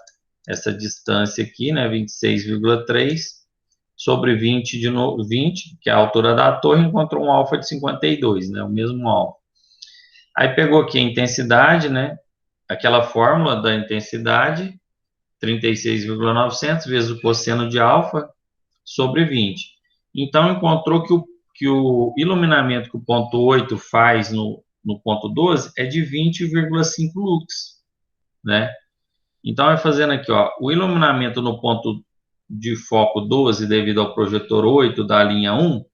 essa distância aqui, né, 26,3, sobre 20 de novo, 20, que é a altura da torre, encontrou um alfa de 52, né, o mesmo alfa. Aí pegou aqui a intensidade, né, aquela fórmula da intensidade, 36,900 vezes o cosseno de alfa sobre 20. Então, encontrou que o iluminamento que o ponto 8 faz no ponto 12 é de 20,5 lux, né? Então, vai fazendo aqui, ó, o iluminamento no ponto de foco 12, devido ao projetor 8 da linha 1,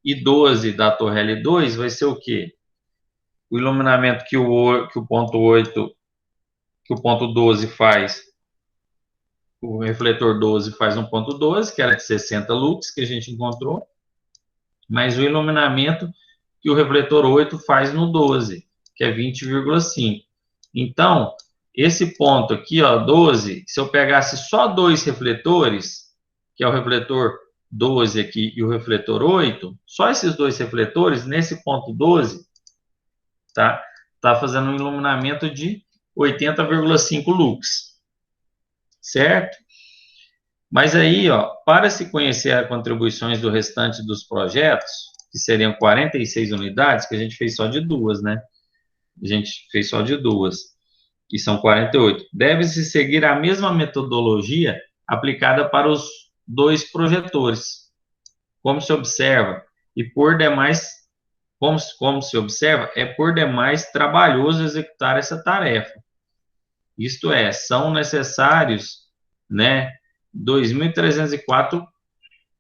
e 12 da torre L2, vai ser o quê? O iluminamento que o ponto 8, que o ponto 12 faz, o refletor 12 faz no ponto 12, que era de 60 lux, que a gente encontrou, mas o iluminamento que o refletor 8 faz no 12, que é 20,5. Então, esse ponto aqui, ó, 12, se eu pegasse só dois refletores, que é o refletor 12 aqui e o refletor 8, só esses dois refletores, nesse ponto 12, tá fazendo um iluminamento de 80,5 lux, certo? Mas aí, ó, para se conhecer as contribuições do restante dos projetos, que seriam 46 unidades, que a gente fez só de duas, né? A gente fez só de duas, que são 48. Deve-se seguir a mesma metodologia aplicada para os dois projetores. Como se observa, e por demais, como se observa, é por demais trabalhoso executar essa tarefa. Isto é, são necessários, né, 2.304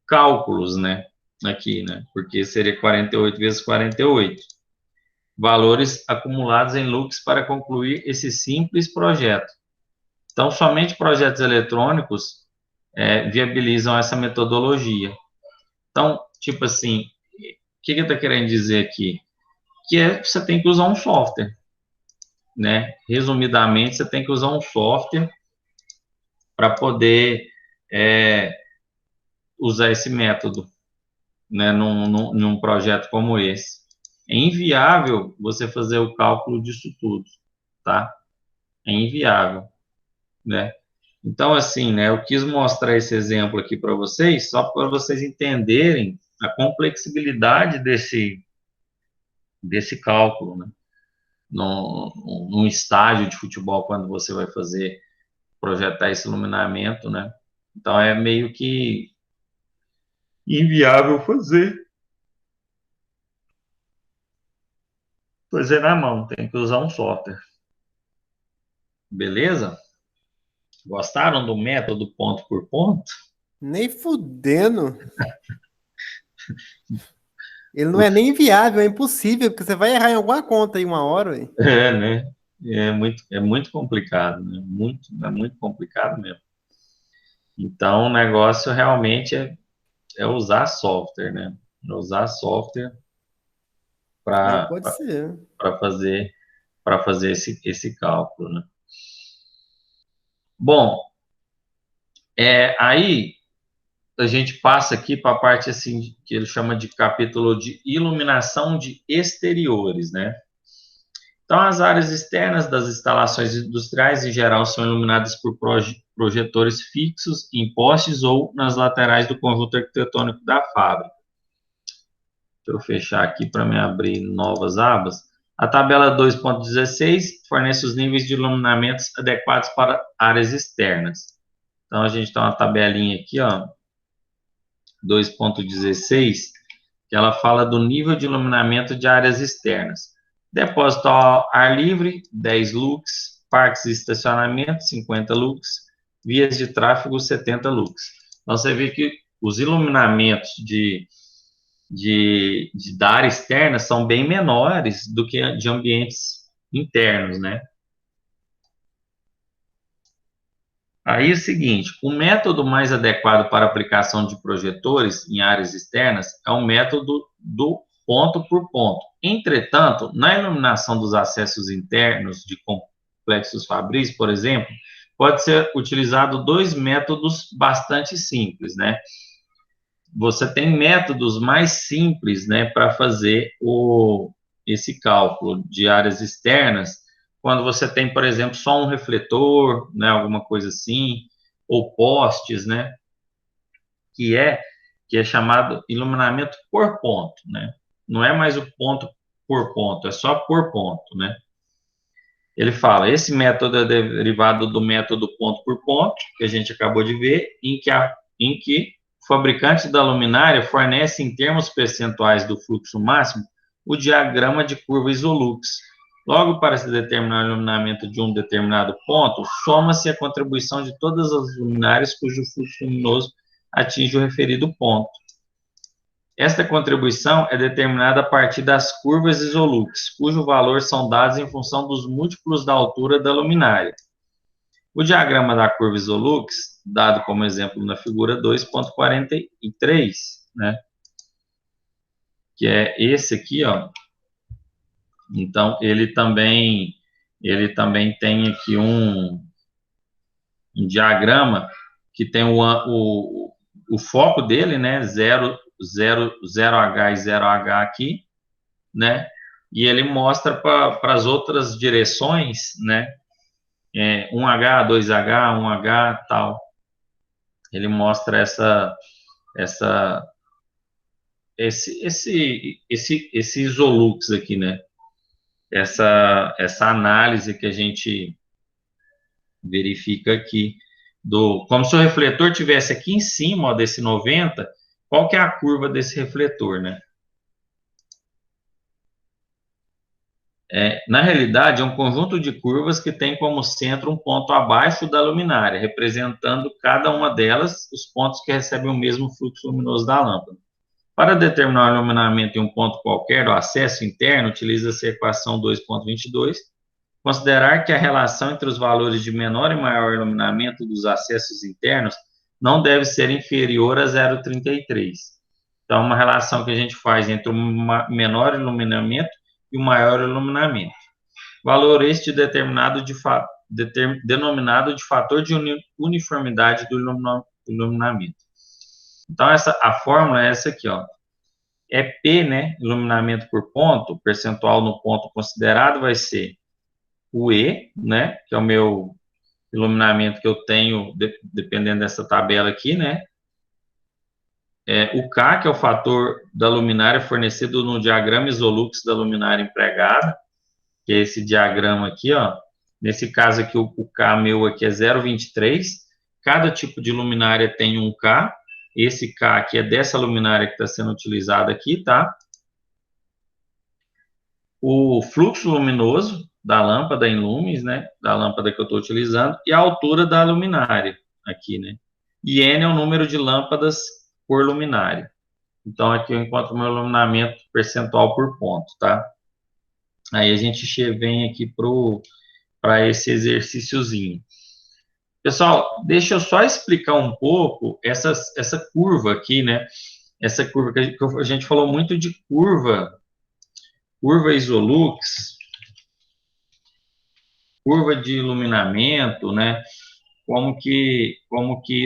cálculos, né, aqui, né, porque seria 48 vezes 48. Valores acumulados em lux para concluir esse simples projeto. Então, somente projetos eletrônicos viabilizam essa metodologia. Então, tipo assim, o que está querendo dizer aqui? Que você tem que usar um software, né? Resumidamente, você tem que usar um software para poder usar esse método, né, num projeto como esse. É inviável você fazer o cálculo disso tudo, tá? É inviável, né? Então, assim, né, eu quis mostrar esse exemplo aqui para vocês, só para vocês entenderem a complexibilidade desse cálculo, né? Num estádio de futebol, quando você vai projetar esse iluminamento, né? Então, é meio que inviável fazer. fazer na mão, tem que usar um software. Beleza? Gostaram do método ponto por ponto? Nem fudendo. Ele não é nem viável, é impossível, porque você vai errar em alguma conta aí uma hora, ué. Né? É muito complicado, né? É muito complicado mesmo. Então, o negócio realmente é usar software, né? É usar software Não para pode ser. fazer esse cálculo, né? Bom, aí a gente passa aqui para a parte assim que ele chama de capítulo de iluminação de exteriores, né? Então, as áreas externas das instalações industriais, em geral, são iluminadas por projetores fixos em postes ou nas laterais do conjunto arquitetônico da fábrica. Deixa eu fechar aqui para me abrir novas abas. A tabela 2.16 fornece os níveis de iluminamentos adequados para áreas externas. Então, a gente tem uma tabelinha aqui, ó, 2.16, que ela fala do nível de iluminamento de áreas externas. Depósito ao ar livre, 10 lux, parques e estacionamento, 50 lux, vias de tráfego, 70 lux. Então, você vê que os iluminamentos da área externa são bem menores do que de ambientes internos, né? Aí é o seguinte, o método mais adequado para aplicação de projetores em áreas externas é o método do ponto por ponto. Entretanto, na iluminação dos acessos internos de complexos fabris, por exemplo, pode ser utilizado dois métodos bastante simples, né? Você tem métodos mais simples, né, para fazer esse cálculo de áreas externas, quando você tem, por exemplo, só um refletor, né, alguma coisa assim, ou postes, né, que é chamado iluminamento por ponto, né? Não é mais o ponto por ponto, é só por ponto, né? Ele fala, esse método é derivado do método ponto por ponto, que a gente acabou de ver, em que o fabricante da luminária fornece em termos percentuais do fluxo máximo o diagrama de curva isolux. Logo, para se determinar o iluminamento de um determinado ponto, soma-se a contribuição de todas as luminárias cujo fluxo luminoso atinge o referido ponto. Esta contribuição é determinada a partir das curvas isolux, cujo valor são dados em função dos múltiplos da altura da luminária. O diagrama da curva isolux, dado como exemplo na figura 2.43, né, que é esse aqui, ó. Então, ele também tem aqui um diagrama que tem o foco dele, né, 0, 0H e 0H aqui, né, e ele mostra para as outras direções, né, 1H, 2H, 1H, tal. Ele mostra esse isolux aqui, né, essa análise que a gente verifica aqui, como se o refletor tivesse aqui em cima, ó, desse 90, qual que é a curva desse refletor, né? Na realidade, é um conjunto de curvas que tem como centro um ponto abaixo da luminária, representando cada uma delas os pontos que recebem o mesmo fluxo luminoso da lâmpada. Para determinar o iluminamento em um ponto qualquer do acesso interno, utiliza-se a equação 2.22, considerar que a relação entre os valores de menor e maior iluminamento dos acessos internos não deve ser inferior a 0,33. Então, uma relação que a gente faz entre o menor iluminamento e o maior iluminamento. Valor este denominado de fator de uniformidade do iluminamento. Então, a fórmula é essa aqui, ó. É P, né, iluminamento por ponto, percentual no ponto considerado vai ser o E, né, que é o meu iluminamento que eu tenho, dependendo dessa tabela aqui, né, o K, que é o fator da luminária fornecido no diagrama isolux da luminária empregada, que é esse diagrama aqui, ó. Nesse caso aqui, o K meu aqui é 0,23. Cada tipo de luminária tem um K. Esse K aqui é dessa luminária que está sendo utilizada aqui, tá? o fluxo luminoso da lâmpada em lúmenes, né, da lâmpada que eu estou utilizando, e a altura da luminária aqui, né. E N é o número de lâmpadas por luminária. Então, aqui eu encontro o meu iluminamento percentual por ponto, tá? Aí a gente vem aqui para esse exercíciozinho. Pessoal, deixa eu só explicar um pouco essa curva aqui, né? Essa curva que a gente falou muito de curva Isolux, curva de iluminamento, né? Como que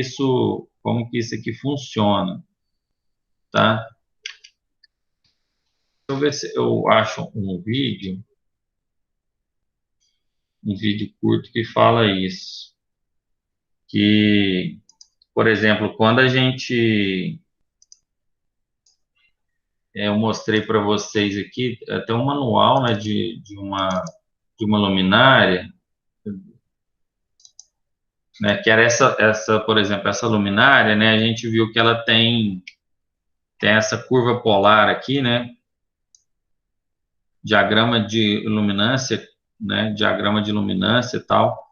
isso aqui funciona, tá? Deixa eu ver se eu acho um vídeo curto que fala isso. Que, por exemplo, quando eu mostrei para vocês aqui, até um manual, né, de uma luminária, né, que era por exemplo, essa luminária, né, a gente viu que ela tem essa curva polar aqui, né, diagrama de luminância, né, diagrama de luminância e tal.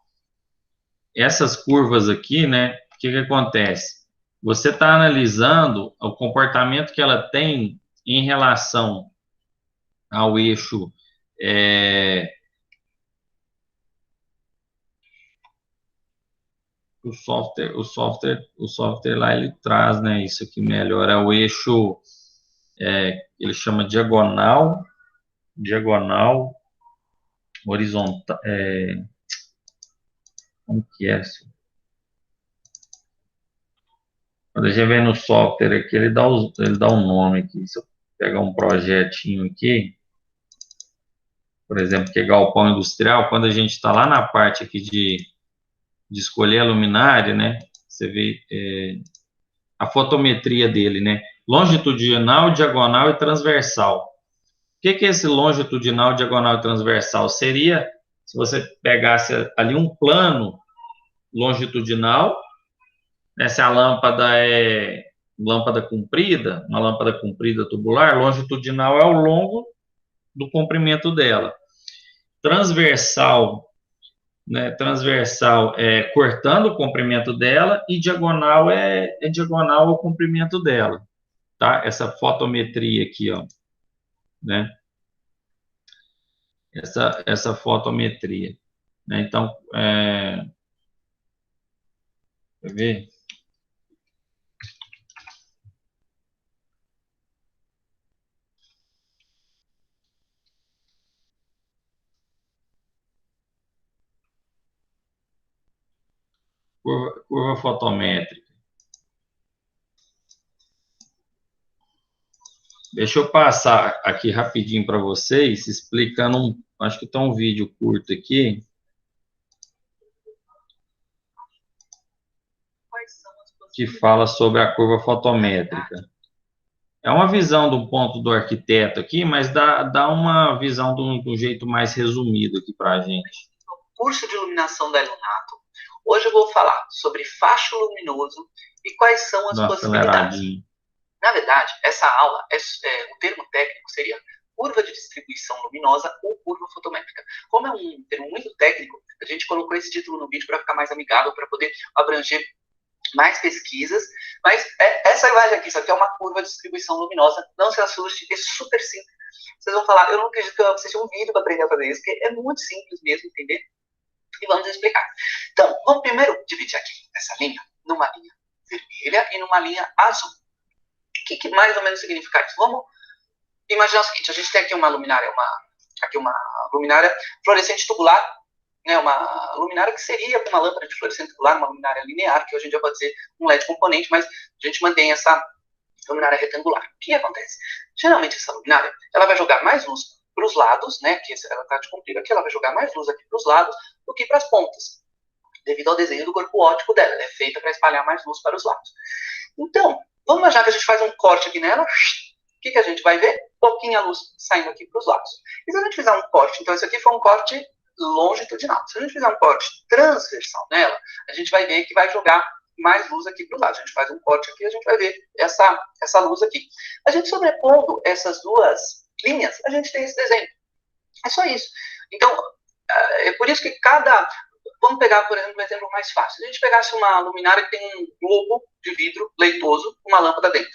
Essas curvas aqui, né, o que acontece? Você está analisando o comportamento que ela tem em relação ao eixo o software lá ele traz, né, isso aqui melhor, é o eixo, ele chama diagonal, horizontal, como que é isso? Quando a gente vem no software aqui, ele dá um nome aqui, se eu pegar um projetinho aqui, por exemplo, que é galpão industrial, quando a gente está lá na parte aqui de escolher a luminária, né, você vê a fotometria dele, né, longitudinal, diagonal e transversal. O que é esse longitudinal, diagonal e transversal? Seria, se você pegasse ali um plano longitudinal, né, se a lâmpada é lâmpada comprida, uma lâmpada comprida tubular, longitudinal é o longo do comprimento dela. Transversal, né, transversal é cortando o comprimento dela e diagonal é diagonal ao comprimento dela, tá? Essa fotometria aqui, ó, né? Essa fotometria, né? Então, quer ver? Curva fotométrica. Deixa eu passar aqui rapidinho para vocês, explicando acho que tem um vídeo curto aqui. Que fala sobre a curva fotométrica. É uma visão do ponto do arquiteto aqui, mas dá uma visão de um jeito mais resumido aqui para a gente. Curso de iluminação da Iluminato. Hoje eu vou falar sobre facho luminoso e quais são as possibilidades. Na verdade, essa aula, o termo técnico seria curva de distribuição luminosa ou curva fotométrica. Como é um termo muito técnico, a gente colocou esse título no vídeo para ficar mais amigável, para poder abranger mais pesquisas, mas essa imagem aqui, isso aqui é uma curva de distribuição luminosa, não se assuste, é super simples. Vocês vão falar, eu não acredito que eu assisti um vídeo para aprender a fazer isso, porque é muito simples mesmo, entender? E vamos explicar. Então, vamos primeiro dividir aqui essa linha numa linha vermelha e numa linha azul. O que mais ou menos significa isso? Vamos imaginar o seguinte, a gente tem aqui uma luminária, uma luminária fluorescente tubular, né, uma luminária que seria uma lâmpada de fluorescente tubular, uma luminária linear, que hoje em dia pode ser um LED componente, mas a gente mantém essa luminária retangular. O que acontece? Geralmente essa luminária, ela vai jogar mais luz para os lados, né, que ela está de comprida aqui, ela vai jogar mais luz aqui para os lados do que para as pontas, devido ao desenho do corpo óptico dela, ela é feita para espalhar mais luz para os lados. Então, vamos imaginar que a gente faz um corte aqui nela, o que a gente vai ver? Pouquinha luz saindo aqui para os lados. E se a gente fizer um corte, então esse aqui foi um corte longitudinal. Se a gente fizer um corte transversal nela, a gente vai ver que vai jogar mais luz aqui para os lados. A gente faz um corte aqui, a gente vai ver essa luz aqui. A gente sobrepondo essas duas linhas, a gente tem esse desenho. É só isso. Então, é por isso que vamos pegar, por exemplo, um exemplo mais fácil. Se a gente pegasse uma luminária que tem um globo de vidro leitoso, uma lâmpada dentro.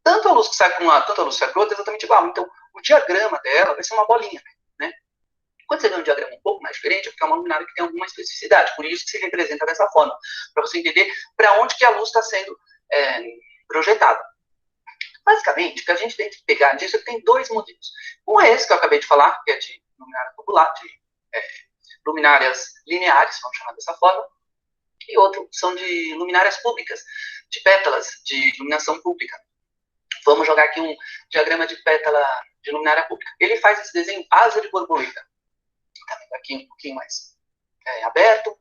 Tanto a luz que sai para um lado, tanto a luz que sai para o outro, é exatamente igual. Então, o diagrama dela vai ser uma bolinha, né? Quando você vê um diagrama um pouco mais diferente, é porque é uma luminária que tem alguma especificidade. Por isso que se representa dessa forma. Para você entender para onde que a luz está sendo projetada. Basicamente, o que a gente tem que pegar disso é que tem dois modelos. Um é esse que eu acabei de falar, que é de luminária tubular, de luminárias lineares, vamos chamar dessa forma, e outro são de luminárias públicas, de pétalas de iluminação pública. Vamos jogar aqui um diagrama de pétala de luminária pública. Ele faz esse desenho asa de borboleta. Tá vendo aqui um pouquinho mais aberto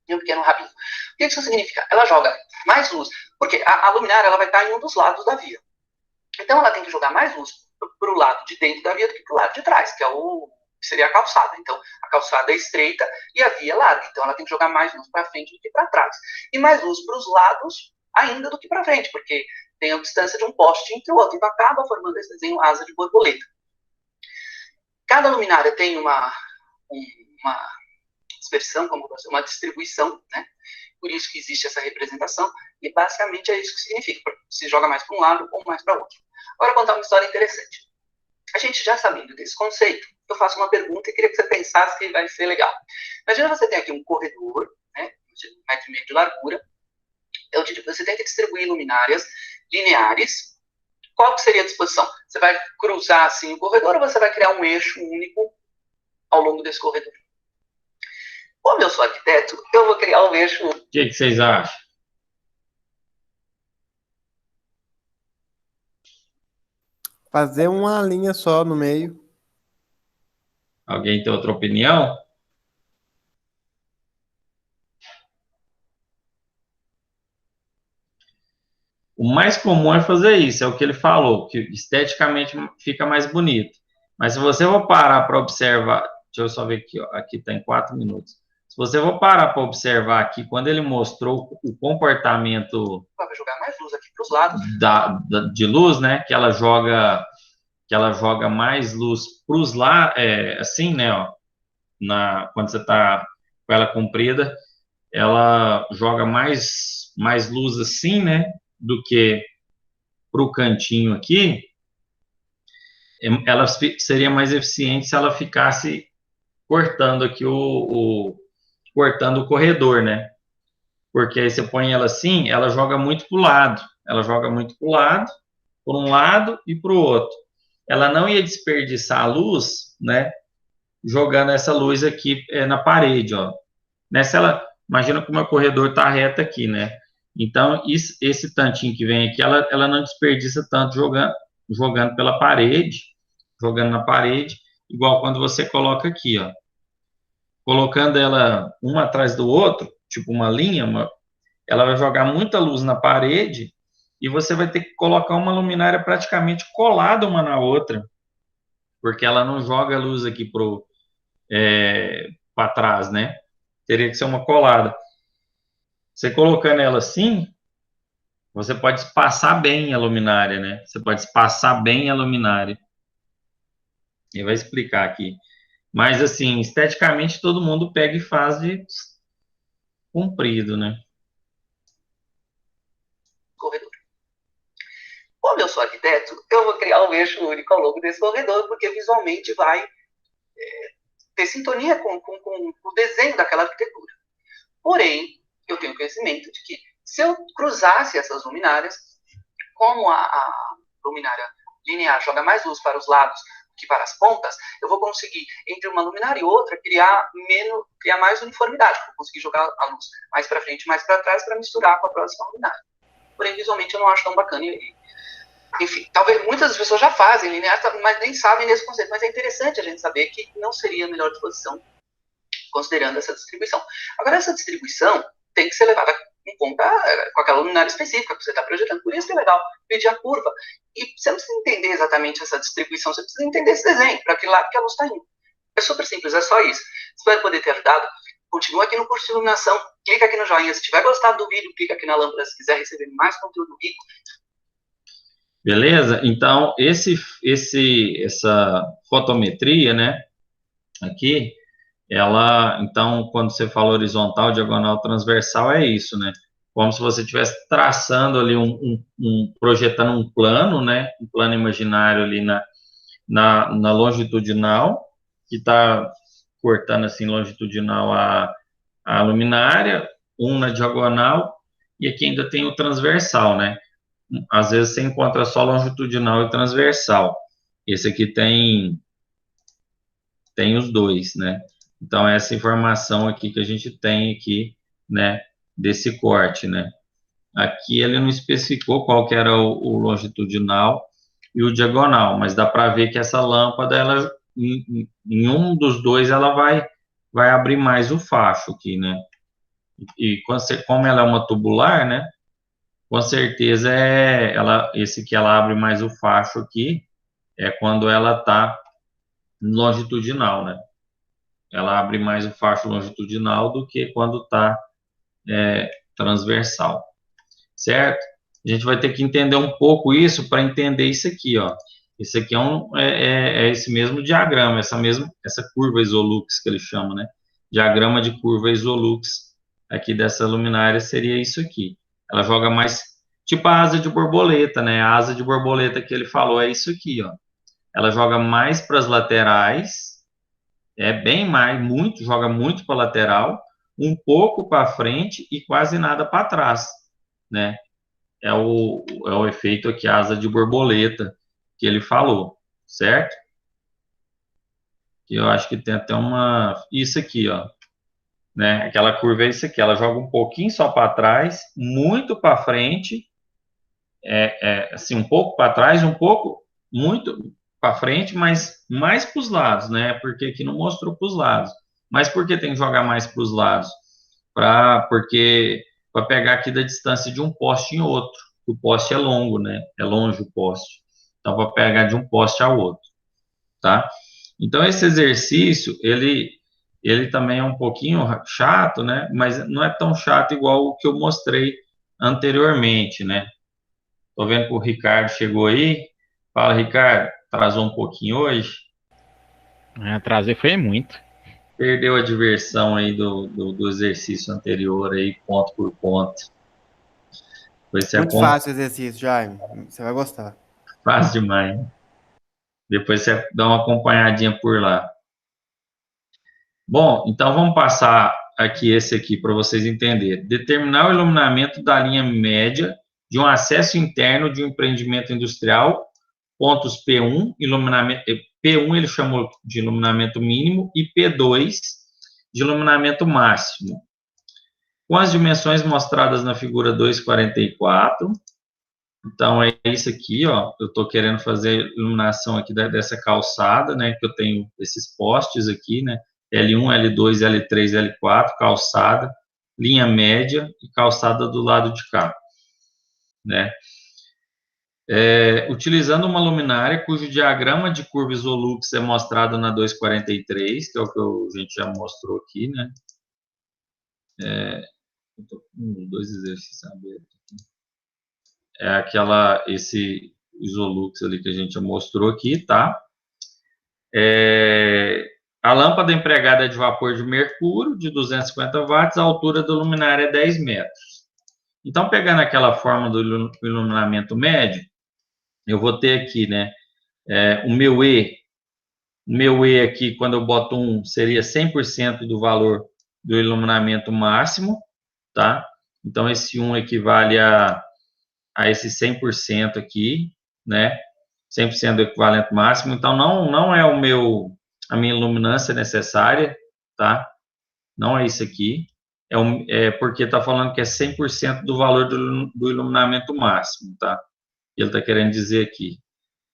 e um pequeno rabinho. O que isso significa? Ela joga mais luz, porque a luminária ela vai estar em um dos lados da via. Então ela tem que jogar mais luz para o lado de dentro da via do que para o lado de trás, que seria a calçada. Então a calçada é estreita e a via é larga. Então ela tem que jogar mais luz para frente do que para trás. E mais luz para os lados ainda do que para frente, porque tem a distância de um poste entre o outro. Então acaba formando esse desenho asa de borboleta. Cada luminária tem uma dispersão, uma distribuição, né? Por isso que existe essa representação, e basicamente é isso que significa, se joga mais para um lado ou mais para outro. Agora, contar uma história interessante. A gente já sabendo desse conceito, eu faço uma pergunta e queria que você pensasse que vai ser legal. Imagina você tem aqui um corredor, né, de 1,5 metro de largura, você tem que distribuir luminárias lineares. Qual que seria a disposição? Você vai cruzar assim o corredor ou você vai criar um eixo único ao longo desse corredor? Como eu sou arquiteto, eu vou criar um eixo. O que vocês acham? Fazer uma linha só no meio. Alguém tem outra opinião? O mais comum é fazer isso, é o que ele falou, que esteticamente fica mais bonito. Mas se você for parar para observar, deixa eu só ver aqui, ó, aqui está em 4 minutos. Se você for parar para observar aqui, quando ele mostrou o comportamento... Vai jogar mais luz aqui para os lados. De luz, né? Que ela joga mais luz para os lados, assim, né? Ó, quando você está com ela comprida, ela joga mais luz assim, né? Do que para o cantinho aqui. Ela seria mais eficiente se ela ficasse cortando aqui cortando o corredor, né? Porque aí você põe ela assim, ela joga muito para o lado. Ela joga muito para o lado, por um lado e para o outro. Ela não ia desperdiçar a luz, né? Jogando essa luz aqui na parede, ó. Imagina como o meu corredor está reto aqui, né? Então, esse tantinho que vem aqui, ela não desperdiça tanto jogando pela parede, jogando na parede, igual quando você coloca aqui, ó. Colocando ela uma atrás do outro, tipo uma linha, ela vai jogar muita luz na parede e você vai ter que colocar uma luminária praticamente colada uma na outra, porque ela não joga luz aqui para trás, né? Teria que ser uma colada. Você colocando ela assim, você pode espaçar bem a luminária, né? Você pode espaçar bem a luminária. Ele vai explicar aqui. Mas, assim, esteticamente, todo mundo pega e faz de comprido, né? Corredor. Como eu sou arquiteto, eu vou criar um eixo único ao longo desse corredor, porque visualmente vai ter sintonia com o desenho daquela arquitetura. Porém, eu tenho conhecimento de que se eu cruzasse essas luminárias, como a luminária linear joga mais luz para os lados que para as pontas, eu vou conseguir, entre uma luminária e outra, criar mais uniformidade. Vou conseguir jogar a luz mais para frente, mais para trás, para misturar com a próxima luminária. Porém, visualmente, eu não acho tão bacana. Enfim, talvez muitas pessoas já fazem linear, mas nem sabem desse conceito. Mas é interessante a gente saber que não seria a melhor disposição, considerando essa distribuição. Agora, essa distribuição tem que ser levada em conta com aquela luminária específica que você está projetando. Por isso que é legal medir a curva. E você não precisa entender exatamente essa distribuição, você precisa entender esse desenho, para que lado que a luz está indo. É super simples, é só isso. Espero poder ter ajudado. Continua aqui no curso de iluminação, clica aqui no joinha. Se tiver gostado do vídeo, clica aqui na lâmpada se quiser receber mais conteúdo rico. Beleza? Então, essa fotometria, né? aqui, ela, então, quando você fala horizontal, diagonal, transversal, é isso, né? Como se você estivesse traçando ali, projetando um plano, né? Um plano imaginário ali na longitudinal, que está cortando assim longitudinal a luminária, na diagonal, e aqui ainda tem o transversal, né? Às vezes você encontra só longitudinal e transversal. Esse aqui tem os dois, né? Então, essa informação aqui que a gente tem aqui, né, desse corte, né? Aqui ele não especificou qual que era o longitudinal e o diagonal, mas dá para ver que essa lâmpada, ela, em um dos dois, ela vai abrir mais o facho aqui, né? E como ela é uma tubular, né? Com certeza esse que ela abre mais o facho aqui é quando ela está longitudinal, né? Ela abre mais o facho longitudinal do que quando está transversal, certo? A gente vai ter que entender um pouco isso para entender isso aqui, ó. Esse aqui é esse mesmo diagrama, essa curva Isolux que ele chama, né? Diagrama de curva Isolux aqui dessa luminária seria isso aqui. Ela joga mais, tipo a asa de borboleta, né? A asa de borboleta que ele falou é isso aqui, ó. Ela joga mais para as laterais, bem mais, muito, joga muito para a lateral, um pouco para frente e quase nada para trás, né? É o efeito aqui, asa de borboleta, que ele falou, certo? Que eu acho que tem até isso aqui, ó, né? Aquela curva é isso aqui, ela joga um pouquinho só para trás, muito para frente, assim, um pouco para trás, um pouco, muito para frente, mas mais para os lados, né? Porque aqui não mostrou para os lados. Mas por que tem que jogar mais para os lados? Porque para pegar aqui da distância de um poste em outro. O poste é longo, né? É longe o poste. Então, para pegar de um poste ao outro, tá? Então, esse exercício, ele também é um pouquinho chato, né? Mas não é tão chato igual o que eu mostrei anteriormente, né? Tô vendo que o Ricardo chegou aí. Fala, Ricardo, atrasou um pouquinho hoje. Atrasei foi muito. Perdeu a diversão aí do exercício anterior aí, ponto por ponto. Muito fácil o exercício, Jaime. Você vai gostar. Fácil demais. Depois você dá uma acompanhadinha por lá. Bom, então vamos passar aqui esse aqui para vocês entenderem. Determinar o iluminamento da linha média de um acesso interno de um empreendimento industrial, pontos P1, P1 ele chamou de iluminamento mínimo e P2 de iluminamento máximo. Com as dimensões mostradas na figura 244, então é isso aqui, ó. Eu estou querendo fazer iluminação aqui dessa calçada, né? Que eu tenho esses postes aqui, né? L1, L2, L3, L4, calçada, linha média e calçada do lado de cá, né? Utilizando uma luminária cujo diagrama de curva Isolux é mostrado na 243, que é o que a gente já mostrou aqui, né? Eu tô com dois exercícios abertos aqui. Esse Isolux ali que a gente já mostrou aqui, tá? A lâmpada empregada é de vapor de mercúrio, de 250 watts, a altura da luminária é 10 metros. Então, pegando aquela forma do iluminamento médio, eu vou ter aqui, né, o meu E aqui, quando eu boto 1, seria 100% do valor do iluminamento máximo, tá? Então, esse 1 equivale a esse 100% aqui, né? 100% do equivalente máximo. Então, não é a minha iluminância necessária, tá? Não é isso aqui. Porque está falando que é 100% do valor do iluminamento máximo, tá? Ele está querendo dizer aqui.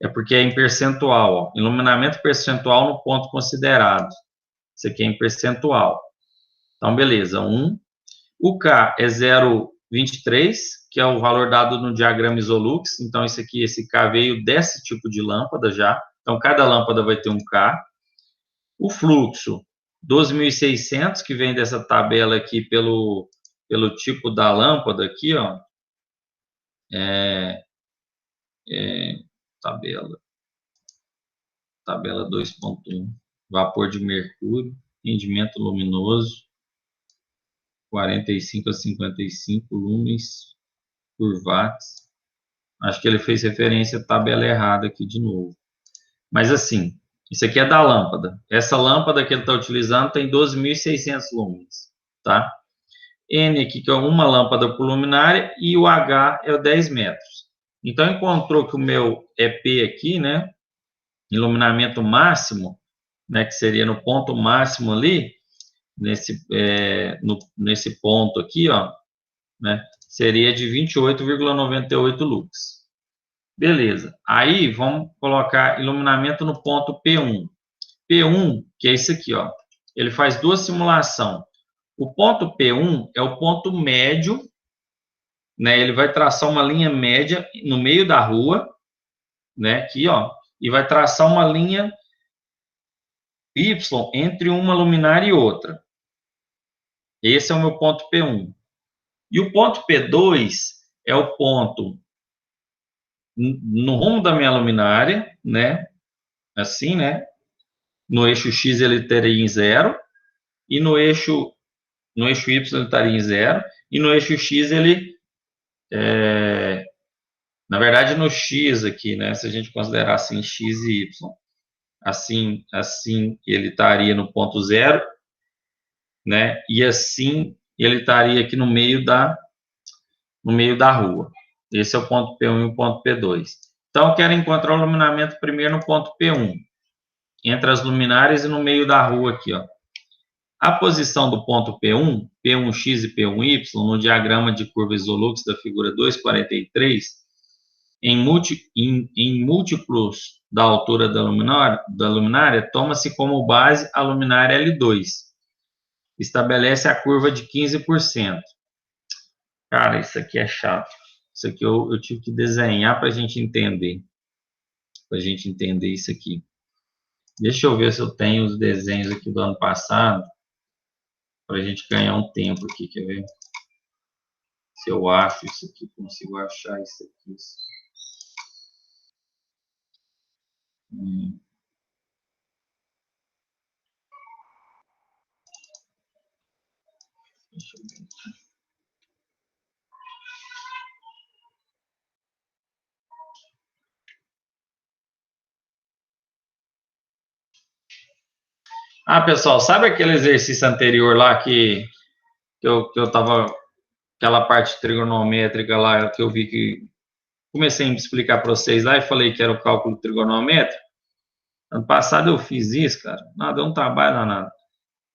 É porque é em percentual, ó. Iluminamento percentual no ponto considerado. Isso aqui é em percentual. Então, beleza. 1. O K é 0,23, que é o valor dado no diagrama Isolux. Então, esse K veio desse tipo de lâmpada já. Então, cada lâmpada vai ter um K. O fluxo, 12.600, que vem dessa tabela aqui pelo tipo da lâmpada aqui, ó. Tabela 2.1. vapor de mercúrio, rendimento luminoso, 45 a 55 lumens por watts. Acho que ele fez referência à tabela errada aqui de novo. Mas assim, isso aqui é da lâmpada. Essa lâmpada que ele está utilizando tem 12.600 lumens, tá? N aqui, que é uma lâmpada por luminária, e o H é o 10 metros. Então, encontrou que o meu EP aqui, né, iluminamento máximo, né, que seria no ponto máximo ali, nesse ponto aqui, ó, né, seria de 28,98 lux. Beleza. Aí, vamos colocar iluminamento no ponto P1. P1, que é isso aqui, ó, ele faz duas simulações. O ponto P1 é o ponto médio, né? Ele vai traçar uma linha média no meio da rua, né? Aqui, ó, e vai traçar uma linha Y entre uma luminária e outra. Esse é o meu ponto P1. E o ponto P2 é o ponto no rumo da minha luminária, né? Assim, né? No eixo X ele estaria em 0, e no eixo Y ele estaria em 0, e no eixo X ele na verdade, no X aqui, né? Se a gente considerar assim X e Y, assim ele estaria no ponto 0, né? E assim ele estaria aqui no meio da rua. Esse é o ponto P1 e o ponto P2. Então, eu quero encontrar o iluminamento primeiro no ponto P1, entre as luminárias e no meio da rua aqui, ó. A posição do ponto P1, P1X e P1Y, no diagrama de curva Isolux da figura 243, em múltiplos da altura da luminária, toma-se como base a luminária L2. Estabelece a curva de 15%. Cara, isso aqui é chato. Isso aqui eu tive que desenhar para a gente entender. Para a gente entender isso aqui. Deixa eu ver se eu tenho os desenhos aqui do ano passado, para a gente ganhar um tempo aqui, quer ver? Se eu acho isso aqui, consigo achar isso aqui. Deixa eu ver aqui. Ah, pessoal, sabe aquele exercício anterior lá que eu estava, aquela parte trigonométrica lá, que eu vi que comecei a explicar para vocês lá e falei que era o cálculo trigonométrico? Ano passado eu fiz isso, cara. Não, deu um trabalho danado.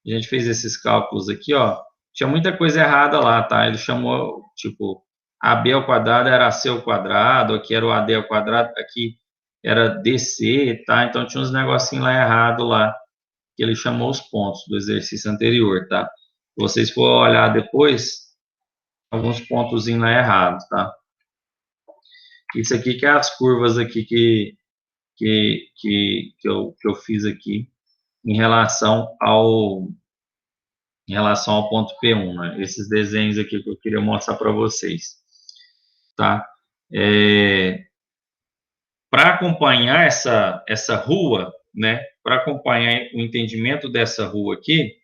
A gente fez esses cálculos aqui, ó. Tinha muita coisa errada lá, tá? Ele chamou, tipo, AB ao quadrado era AC ao quadrado, aqui era o AD ao quadrado, aqui era DC, tá? Então tinha uns negocinhos lá errado lá, que ele chamou os pontos do exercício anterior, tá? Se vocês for olhar depois, alguns pontos lá errados, tá? Isso aqui que é as curvas aqui que eu fiz aqui em relação ao ponto P1, né? Esses desenhos aqui que eu queria mostrar para vocês, tá? Para acompanhar essa rua, né? Para acompanhar o entendimento dessa rua aqui,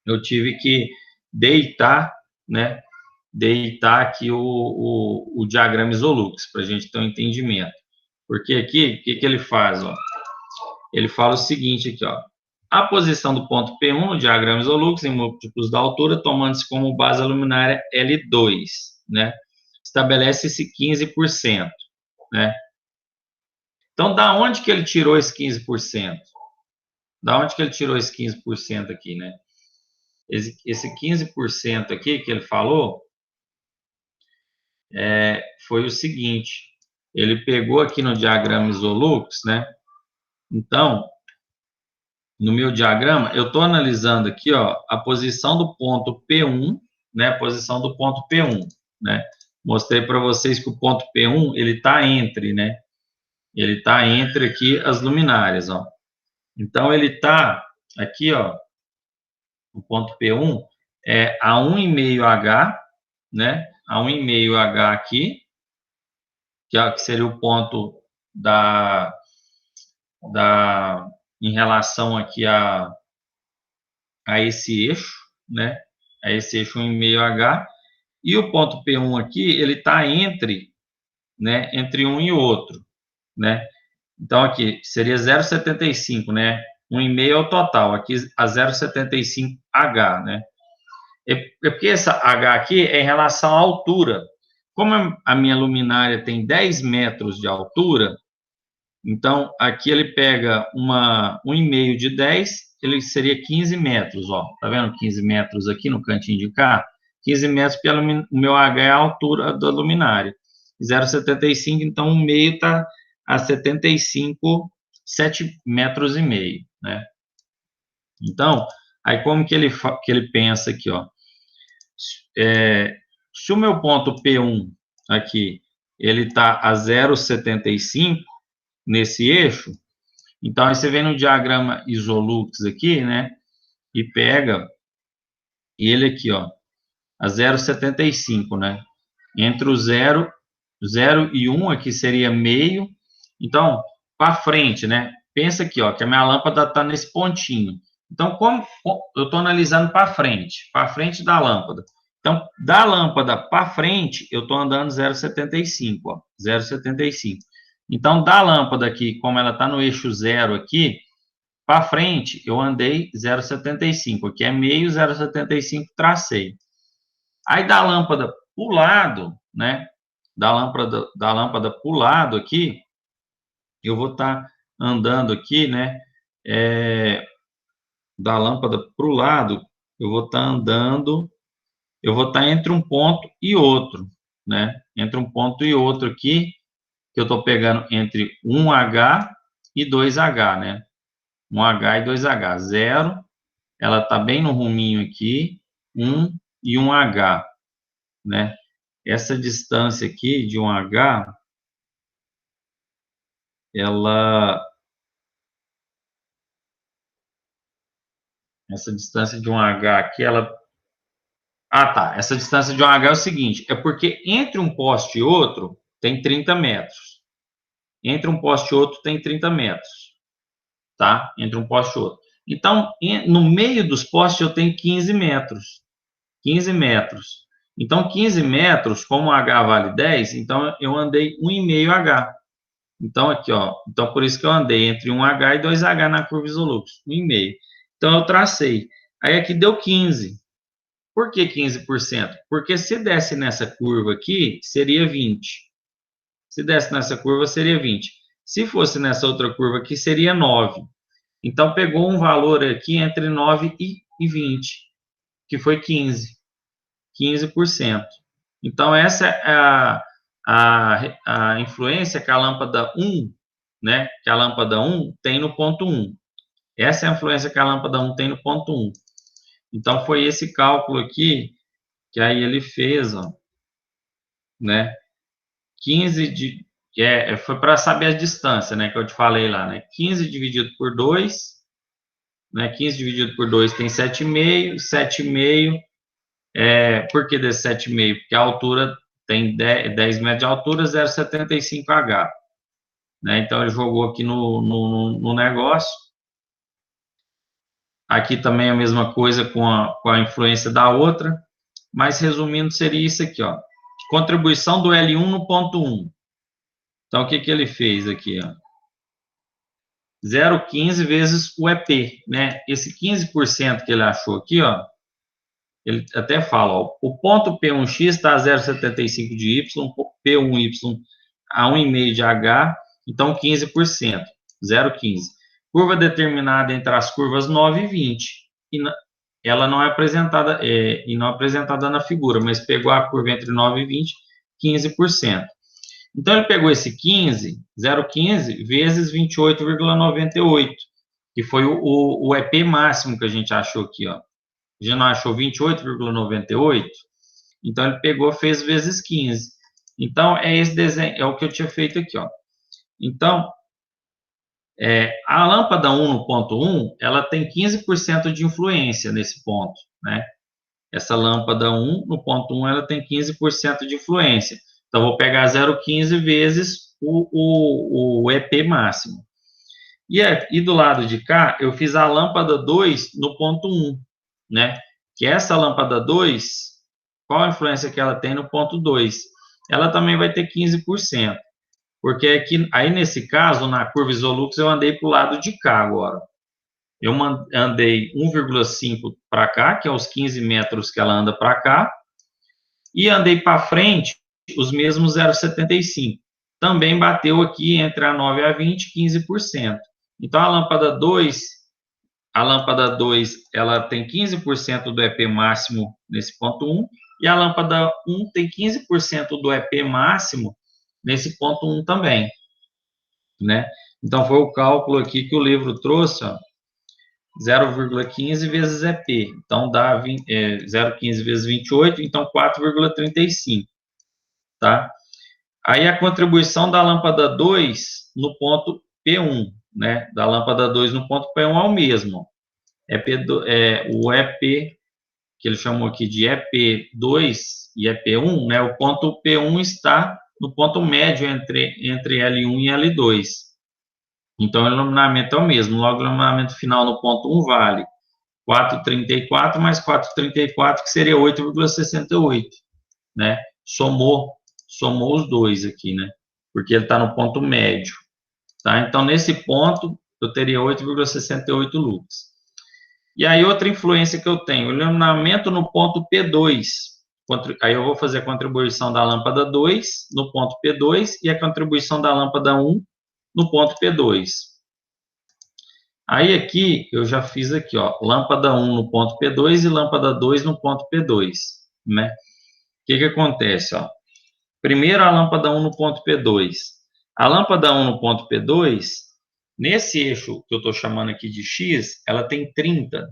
eu tive que deitar, né? Deitar aqui o diagrama Isolux, para a gente ter um entendimento. Porque aqui, o que ele faz, ó? Ele fala o seguinte aqui, ó. A posição do ponto P1 no diagrama Isolux em múltiplos da altura, tomando-se como base a luminária L2, né? Estabelece esse 15%, né? Então, da onde que ele tirou esse 15%? Da onde que ele tirou esse 15% aqui, né? Esse 15% aqui que ele falou foi o seguinte, ele pegou aqui no diagrama Isolux, né? Então, no meu diagrama, eu estou analisando aqui, ó, a posição do ponto P1, né? A posição do ponto P1, né? Mostrei para vocês que o ponto P1, ele está entre, né? Ele está entre aqui as luminárias, ó. Então, ele está aqui, ó, o ponto P1 é a 1,5H, né? A 1,5H aqui, que seria o ponto da em relação aqui a esse eixo, né? A esse eixo 1,5H. E o ponto P1 aqui, ele está entre, né? Entre um e outro, né? Então, aqui seria 0,75, né? 1,5 é o total, aqui a 0,75H, né? É porque essa H aqui é em relação à altura. Como a minha luminária tem 10 metros de altura, então aqui ele pega 1,5 de 10, ele seria 15 metros, ó. Tá vendo 15 metros aqui no cantinho de cá? 15 metros, porque o meu H é a altura da luminária. 0,75, então o meio está a 7 metros e meio, né? Então, aí como que ele pensa aqui, ó? Se o meu ponto P1 aqui, ele está a 0,75 nesse eixo, então aí você vem no diagrama Isolux aqui, né? E pega ele aqui, ó, a 0,75, né? Entre o 0 e 1 aqui seria meio. Então, para frente, né? Pensa aqui, ó, que a minha lâmpada está nesse pontinho. Então, como eu estou analisando para frente da lâmpada. Então, da lâmpada para frente, eu estou andando 0,75, ó, 0,75. Então, da lâmpada aqui, como ela está no eixo 0 aqui, para frente, eu andei 0,75, aqui é meio, 0,75, tracei. Aí, da lâmpada para o lado, né? Da lâmpada para o lado aqui, eu vou estar andando aqui, né? Da lâmpada para o lado, eu vou estar andando, eu vou estar entre um ponto e outro, né? Entre um ponto e outro aqui, que eu estou pegando entre 1H e 2H, né? 1H e 2H. 0, ela está bem no ruminho aqui, 1 e 1H, né? Essa distância aqui de 1H, essa distância de 1H aqui, tá. Essa distância de 1H é o seguinte, é porque entre um poste e outro tem 30 metros. Entre um poste e outro tem 30 metros, tá? Entre um poste e outro. Então, no meio dos postes eu tenho 15 metros. 15 metros. Então, 15 metros, como o H vale 10, então eu andei 1,5H. Então, aqui, ó. Então, por isso que eu andei entre 1H e 2H na curva Isolux. 1,5. Então, eu tracei. Aí, aqui deu 15. Por que 15%? Porque se desse nessa curva aqui, seria 20. Se desse nessa curva, seria 20. Se fosse nessa outra curva aqui, seria 9. Então, pegou um valor aqui entre 9 e 20, que foi 15. 15%. Então, essa é a influência que a lâmpada 1, né, que a lâmpada 1 tem no ponto 1. Essa é a influência que a lâmpada 1 tem no ponto 1. Então, foi esse cálculo aqui que aí ele fez, ó, né, 15 foi para saber a distância, né, que eu te falei lá, né, 15 dividido por 2, né, 15 dividido por 2 tem 7,5, 7,5, por que desse 7,5? Porque a altura tem 10 metros de altura, 0,75H, né, então ele jogou aqui no negócio. Aqui também a mesma coisa com a influência da outra, mas resumindo seria isso aqui, ó. Contribuição do L1 no ponto 1. Então, o que ele fez aqui, ó? 0,15 vezes o EP, né? Esse 15% que ele achou aqui, ó, ele até fala, ó, o ponto P1x está a 0,75 de Y, P1Y a 1,5 de H, então 15%, 0,15. Curva determinada entre as curvas 9 e 20. Ela não é apresentada, e não é apresentada na figura, mas pegou a curva entre 9 e 20, 15%. Então, ele pegou esse 0,15 vezes 28,98, que foi o EP máximo que a gente achou aqui, ó. A gente não achou 28,98, então ele pegou, fez vezes 15. Então, é esse desenho, é o que eu tinha feito aqui, ó. Então, a lâmpada 1 no ponto 1, ela tem 15% de influência nesse ponto, né? Essa lâmpada 1 no ponto 1, ela tem 15% de influência. Então, vou pegar 0,15 vezes o EP máximo. E do lado de cá, eu fiz a lâmpada 2 no ponto 1, né? Que essa lâmpada 2, qual a influência que ela tem no ponto 2? Ela também vai ter 15%. Porque aqui, aí nesse caso, na curva Isolux, eu andei para o lado de cá agora. Eu andei 1,5 para cá, que é os 15 metros que ela anda para cá, e andei para frente os mesmos 0,75. Também bateu aqui entre a 9 e a 20, 15%. Então, a lâmpada 2, ela tem 15% do EP máximo nesse ponto 1, e a lâmpada 1 tem 15% do EP máximo nesse ponto 1 também, né? Então, foi o cálculo aqui que o livro trouxe, ó, 0,15 vezes EP, então dá 0,15 vezes 28, então 4,35, tá? Aí a contribuição da lâmpada 2 no ponto P1, né? Da lâmpada 2 no ponto P1 é o mesmo. O EP, que ele chamou aqui de EP2 e EP1, né? O ponto P1 está no ponto médio entre L1 e L2. Então, o iluminamento é o mesmo. Logo, o iluminamento final no ponto 1 vale 4,34 mais 4,34, que seria 8,68, né? Somou os dois aqui, né? Porque ele está no ponto médio, tá? Então, nesse ponto, eu teria 8,68 lux. E aí, outra influência que eu tenho, o iluminamento no ponto P2. Aí eu vou fazer a contribuição da lâmpada 2 no ponto P2 e a contribuição da lâmpada 1 no ponto P2. Aí aqui, eu já fiz aqui, ó, lâmpada 1 no ponto P2 e lâmpada 2 no ponto P2, né? O que acontece, ó? Primeiro a lâmpada 1 no ponto P2. A lâmpada 1 no ponto P2, nesse eixo que eu estou chamando aqui de X, ela tem 30,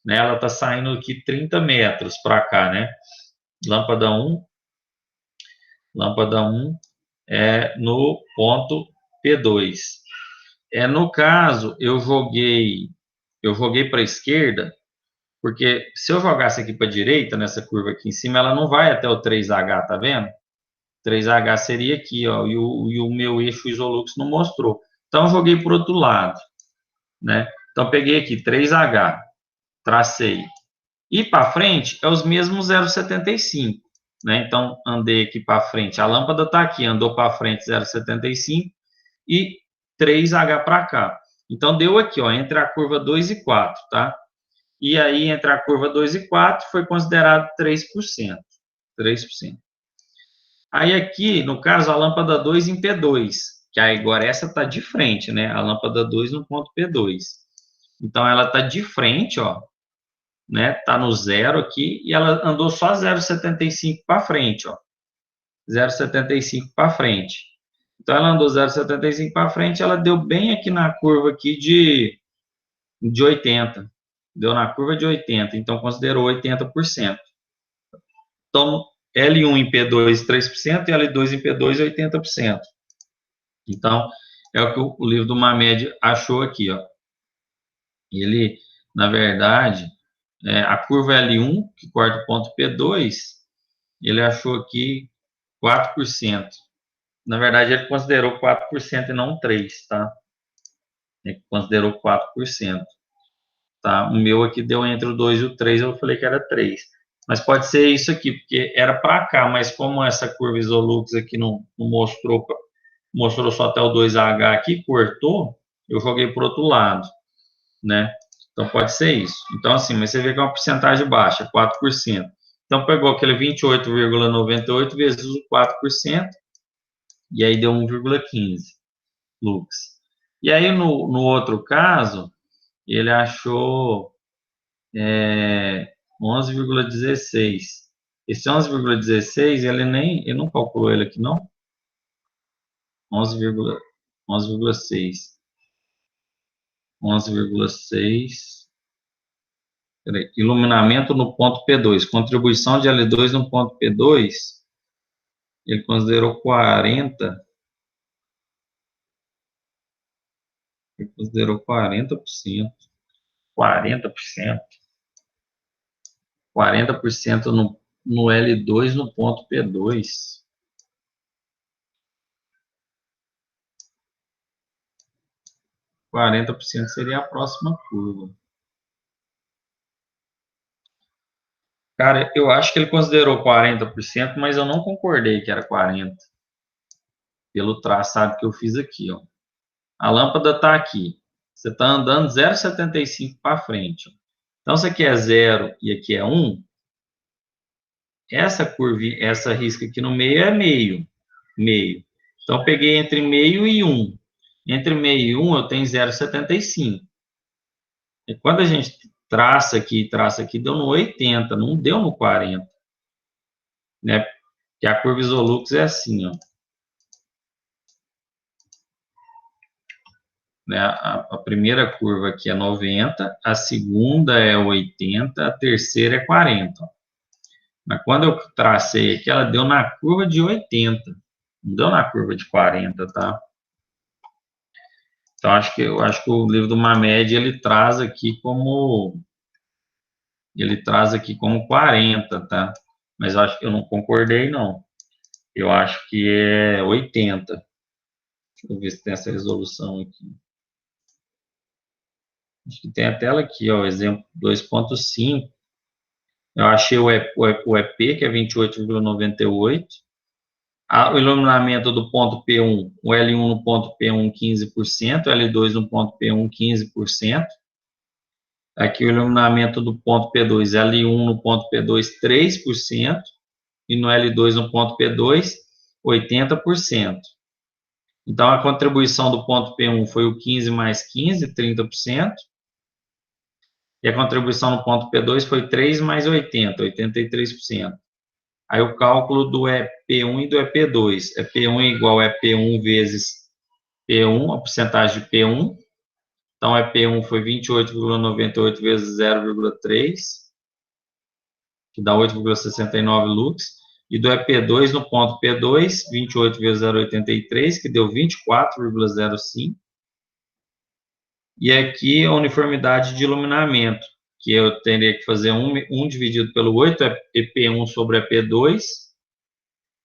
né? Ela está saindo aqui 30 metros para cá, né? Lâmpada 1 é no ponto P2. No caso, eu joguei para a esquerda, porque se eu jogasse aqui para a direita, nessa curva aqui em cima, ela não vai até o 3H, tá vendo? 3H seria aqui, ó, e o meu eixo Isolux não mostrou. Então, eu joguei para o outro lado, né? Então, peguei aqui 3H, tracei. E para frente é os mesmos 0,75, né? Então, andei aqui para frente. A lâmpada está aqui, andou para frente 0,75 e 3H para cá. Então, deu aqui, ó, entre a curva 2 e 4, tá? E aí, entre a curva 2 e 4, foi considerado 3%. 3%. Aí aqui, no caso, a lâmpada 2 em P2, que aí agora essa está de frente, né? A lâmpada 2 no ponto P2. Então, ela está de frente, ó, né? Tá no zero aqui e ela andou só 0,75 para frente, ó. 0,75 para frente. Então, ela andou 0,75 para frente, ela deu bem aqui na curva aqui de 80. Deu na curva de 80, então considerou 80%. Então, L1 em P2, 3%, e L2 em P2, 80%. Então, é o que o livro do Mamed achou aqui, ó. Ele, na verdade, a curva L1, que corta o ponto P2, ele achou aqui 4%. Na verdade, ele considerou 4% e não 3%, tá? Ele considerou 4%. Tá? O meu aqui deu entre o 2 e o 3, eu falei que era 3. Mas pode ser isso aqui, porque era para cá, mas como essa curva Isolux aqui não mostrou só até o 2H aqui, cortou, eu joguei para o outro lado, né? Então, pode ser isso. Então, assim, mas você vê que é uma porcentagem baixa, 4%. Então, pegou aquele 28,98 vezes o 4%, e aí deu 1,15 lux. E aí, no outro caso, ele achou 11,16. Esse 11,16, ele não calculou ele aqui, não? 11,6. 11,6. Iluminamento no ponto P2. Contribuição de L2 no ponto P2, ele considerou 40. Ele considerou 40%. 40%. 40% no L2 no ponto P2. 40% seria a próxima curva. Cara, eu acho que ele considerou 40%, mas eu não concordei que era 40%. Pelo traçado que eu fiz aqui, ó. A lâmpada está aqui. Você está andando 0,75 para frente. Ó. Então, se aqui é 0 e aqui é 1, essa curva, essa risca aqui no meio é meio. Meio. Então, eu peguei entre meio e 1. Entre meio e 1, eu tenho 0,75. E quando a gente traça aqui, deu no 80, não deu no 40. Né? Porque a curva Isolux é assim, ó. Né? A primeira curva aqui é 90, a segunda é 80, a terceira é 40. Ó. Mas quando eu tracei aqui, ela deu na curva de 80, não deu na curva de 40, tá? Então, eu acho que o livro do Mamed, ele traz aqui como 40, tá? Mas eu não concordei, não. Eu acho que é 80. Deixa eu ver se tem essa resolução aqui. Acho que tem a tela aqui, ó, exemplo 2.5. Eu achei o EP, que é 28,98. O iluminamento do ponto P1, o L1 no ponto P1, 15%, o L2 no ponto P1, 15%. Aqui o iluminamento do ponto P2, L1 no ponto P2, 3%. E no L2 no ponto P2, 80%. Então, a contribuição do ponto P1 foi o 15 mais 15, 30%. E a contribuição no ponto P2 foi 3 mais 80, 83%. Aí o cálculo do EP1 e do EP2. EP1 é igual a EP1 vezes P1, a porcentagem de P1. Então, EP1 foi 28,98 vezes 0,3, que dá 8,69 lux. E do EP2 no ponto P2, 28 vezes 0,83, que deu 24,05. E aqui a uniformidade de iluminamento, que eu teria que fazer 1 dividido pelo 8, é EP1 sobre EP2,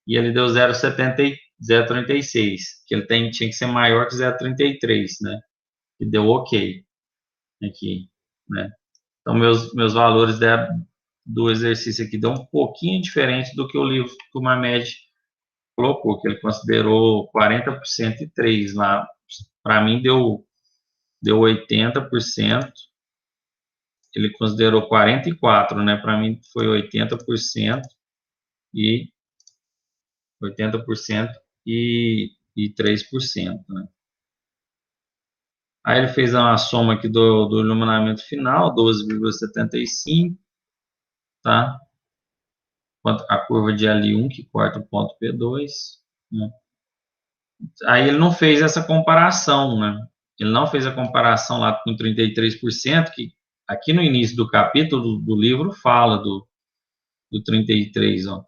e ele deu 0,36, que ele tinha que ser maior que 0,33, né? E deu ok aqui, né? Então, meus valores do exercício aqui dão um pouquinho diferente do que o livro do Mamed colocou, que ele considerou 40% e 3 lá. Para mim, deu 80%, ele considerou 44%, né? Para mim foi 80% e 3%, né? Aí ele fez uma soma aqui do iluminamento final, 12,75, tá? A curva de L1 que corta o ponto P2, né? Aí ele não fez essa comparação, né? Ele não fez a comparação lá com 33%, que aqui no início do capítulo do livro fala do 33%, ó.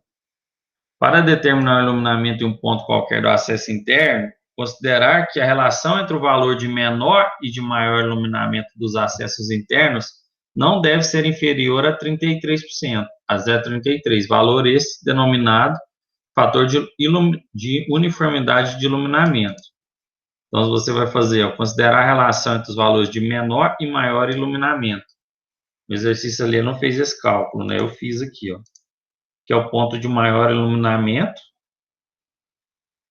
Para determinar o iluminamento em um ponto qualquer do acesso interno, considerar que a relação entre o valor de menor e de maior iluminamento dos acessos internos não deve ser inferior a 33%, a 0,33, valor esse denominado fator de uniformidade de iluminamento. Então, você vai fazer, ó, considerar a relação entre os valores de menor e maior iluminamento. O exercício ali não fez esse cálculo, né? Eu fiz aqui, ó, que é o ponto de maior iluminamento,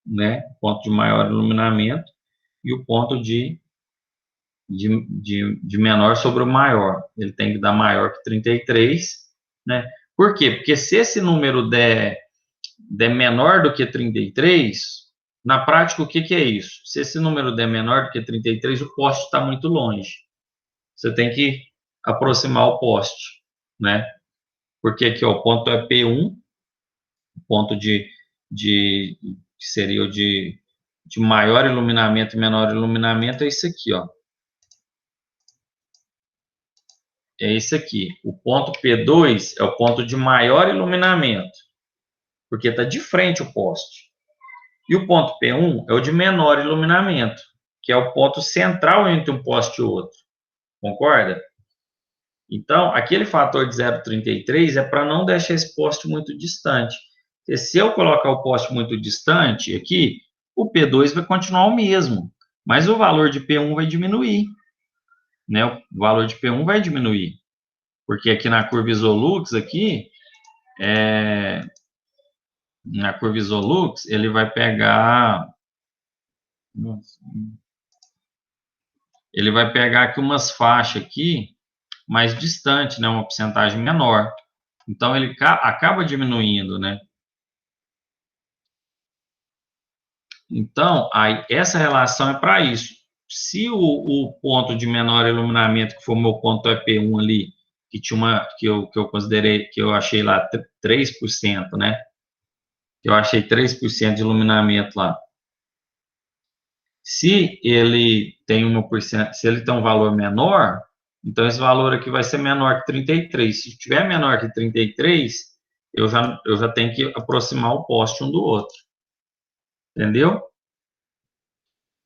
né? Ponto de maior iluminamento e o ponto de menor sobre o maior. Ele tem que dar maior que 33, né? Por quê? Porque se esse número der menor do que 33, na prática, o que é isso? Se esse número der menor do que 33, o poste está muito longe. Você tem que aproximar o poste, né? Porque aqui, ó, o ponto é P1, o ponto que seria o de maior iluminamento e menor iluminamento é isso aqui, ó. É esse aqui. O ponto P2 é o ponto de maior iluminamento, porque está de frente o poste. E o ponto P1 é o de menor iluminamento, que é o ponto central entre um poste e outro. Concorda? Então, aquele fator de 0,33 é para não deixar esse poste muito distante. Porque se eu colocar o poste muito distante aqui, o P2 vai continuar o mesmo. Mas o valor de P1 vai diminuir, né? O valor de P1 vai diminuir. Porque aqui na curva Isolux, aqui, na curva Isolux, ele vai pegar... Ele vai pegar aqui umas faixas aqui, mais distante, né? Uma porcentagem menor. Então, ele acaba diminuindo, né? Então, aí, essa relação é para isso. Se o ponto de menor iluminamento, que foi o meu ponto EP1 ali, que tinha que eu considerei, que eu achei lá 3%, né? Que eu achei 3% de iluminamento lá. Se ele tem 1%, se ele tem um valor menor, então esse valor aqui vai ser menor que 33. Se tiver menor que 33, eu já tenho que aproximar o poste um do outro. Entendeu?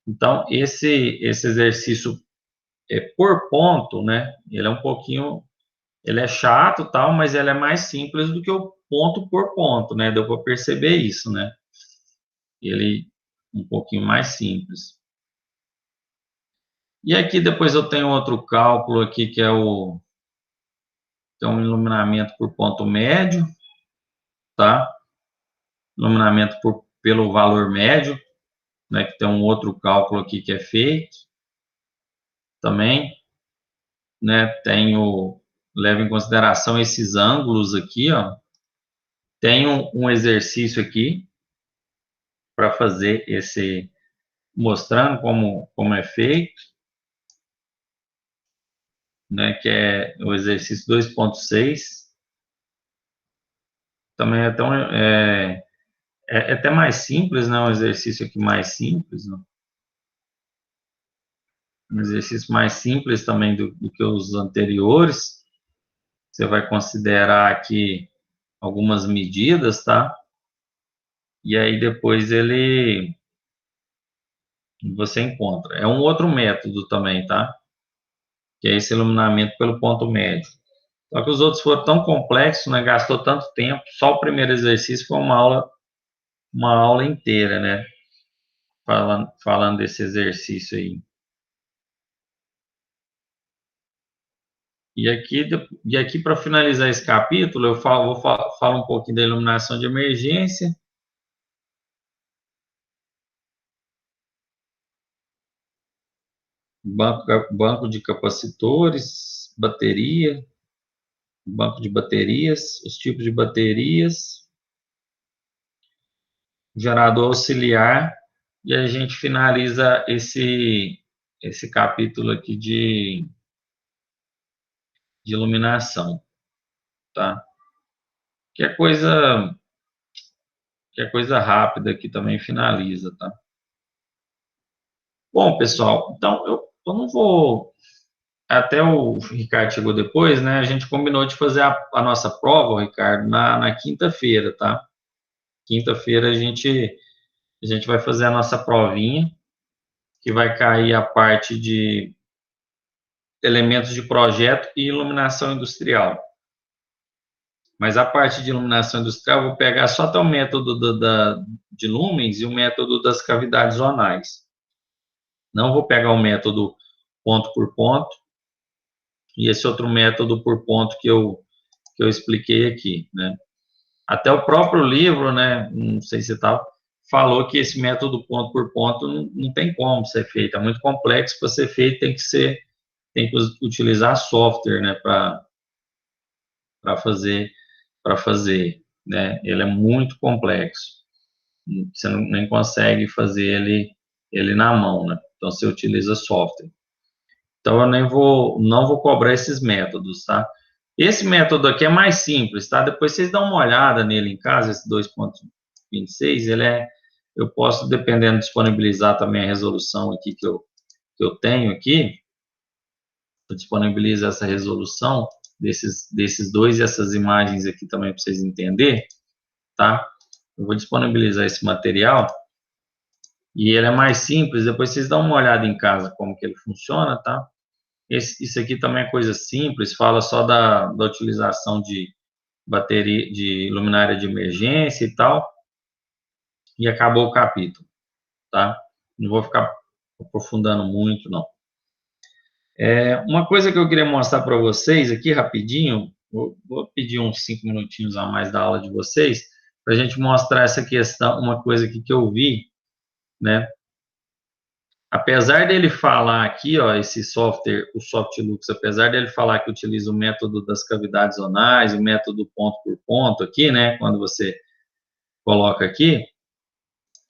Então, esse exercício por ponto, né? Ele é um pouquinho, ele é chato, tal, mas ele é mais simples do que o ponto por ponto, né? Deu para perceber isso, né? Ele um pouquinho mais simples. E aqui depois eu tenho outro cálculo aqui que é um iluminamento por ponto médio, tá? Iluminamento pelo valor médio, né? Que tem um outro cálculo aqui que é feito também, né? Levo em consideração esses ângulos aqui, ó. Tem um exercício aqui para fazer mostrando como é feito, né? Que é o exercício 2.6. Também é até mais simples, né? Um exercício aqui mais simples, né? Um exercício mais simples também do que os anteriores. Você vai considerar aqui algumas medidas, tá? E aí depois você encontra. É um outro método também, tá? Que é esse iluminamento pelo ponto médio. Só que os outros foram tão complexos, né? Gastou tanto tempo. Só o primeiro exercício foi uma aula inteira, né? Falando desse exercício aí. E aqui para finalizar esse capítulo, eu vou falar um pouquinho da iluminação de emergência. Banco de capacitores, bateria, banco de baterias, os tipos de baterias, gerador auxiliar, e a gente finaliza esse capítulo aqui de iluminação, tá? Que é coisa rápida aqui também finaliza, tá? Bom, pessoal, então eu não vou... Até o Ricardo chegou depois, né? A gente combinou de fazer a nossa prova, Ricardo, na quinta-feira, tá? Quinta-feira a gente vai fazer a nossa provinha, que vai cair a parte de elementos de projeto e iluminação industrial. Mas a parte de iluminação industrial eu vou pegar só até o método de lumens e o método das cavidades zonais. Não vou pegar o método ponto por ponto e esse outro método por ponto que eu expliquei aqui, né? Até o próprio livro, né, não sei se falou que esse método ponto por ponto não tem como ser feito, é muito complexo para ser feito, tem que utilizar software, né, para fazer, né? Ele é muito complexo. Você nem consegue fazer ele na mão, né? Então você utiliza software. Então eu não vou cobrar esses métodos, tá? Esse método aqui é mais simples, tá? Depois vocês dão uma olhada nele em casa, esse 2.26, eu posso, dependendo, disponibilizar também a resolução aqui que eu tenho aqui. Eu disponibilizo essa resolução desses dois e essas imagens aqui também para vocês entenderem, tá? Eu vou disponibilizar esse material e ele é mais simples, depois vocês dão uma olhada em casa como que ele funciona, tá? Isso aqui também é coisa simples, fala só da utilização de bateria, de luminária de emergência e tal, e acabou o capítulo, tá? Não vou ficar aprofundando muito, não. Uma coisa que eu queria mostrar para vocês aqui, rapidinho, vou pedir uns 5 minutinhos a mais da aula de vocês, para a gente mostrar essa questão, uma coisa aqui que eu vi, né? Apesar dele falar aqui, ó, esse software, o Softlux, apesar dele falar que utiliza o método das cavidades zonais, o método ponto por ponto aqui, né, quando você coloca aqui,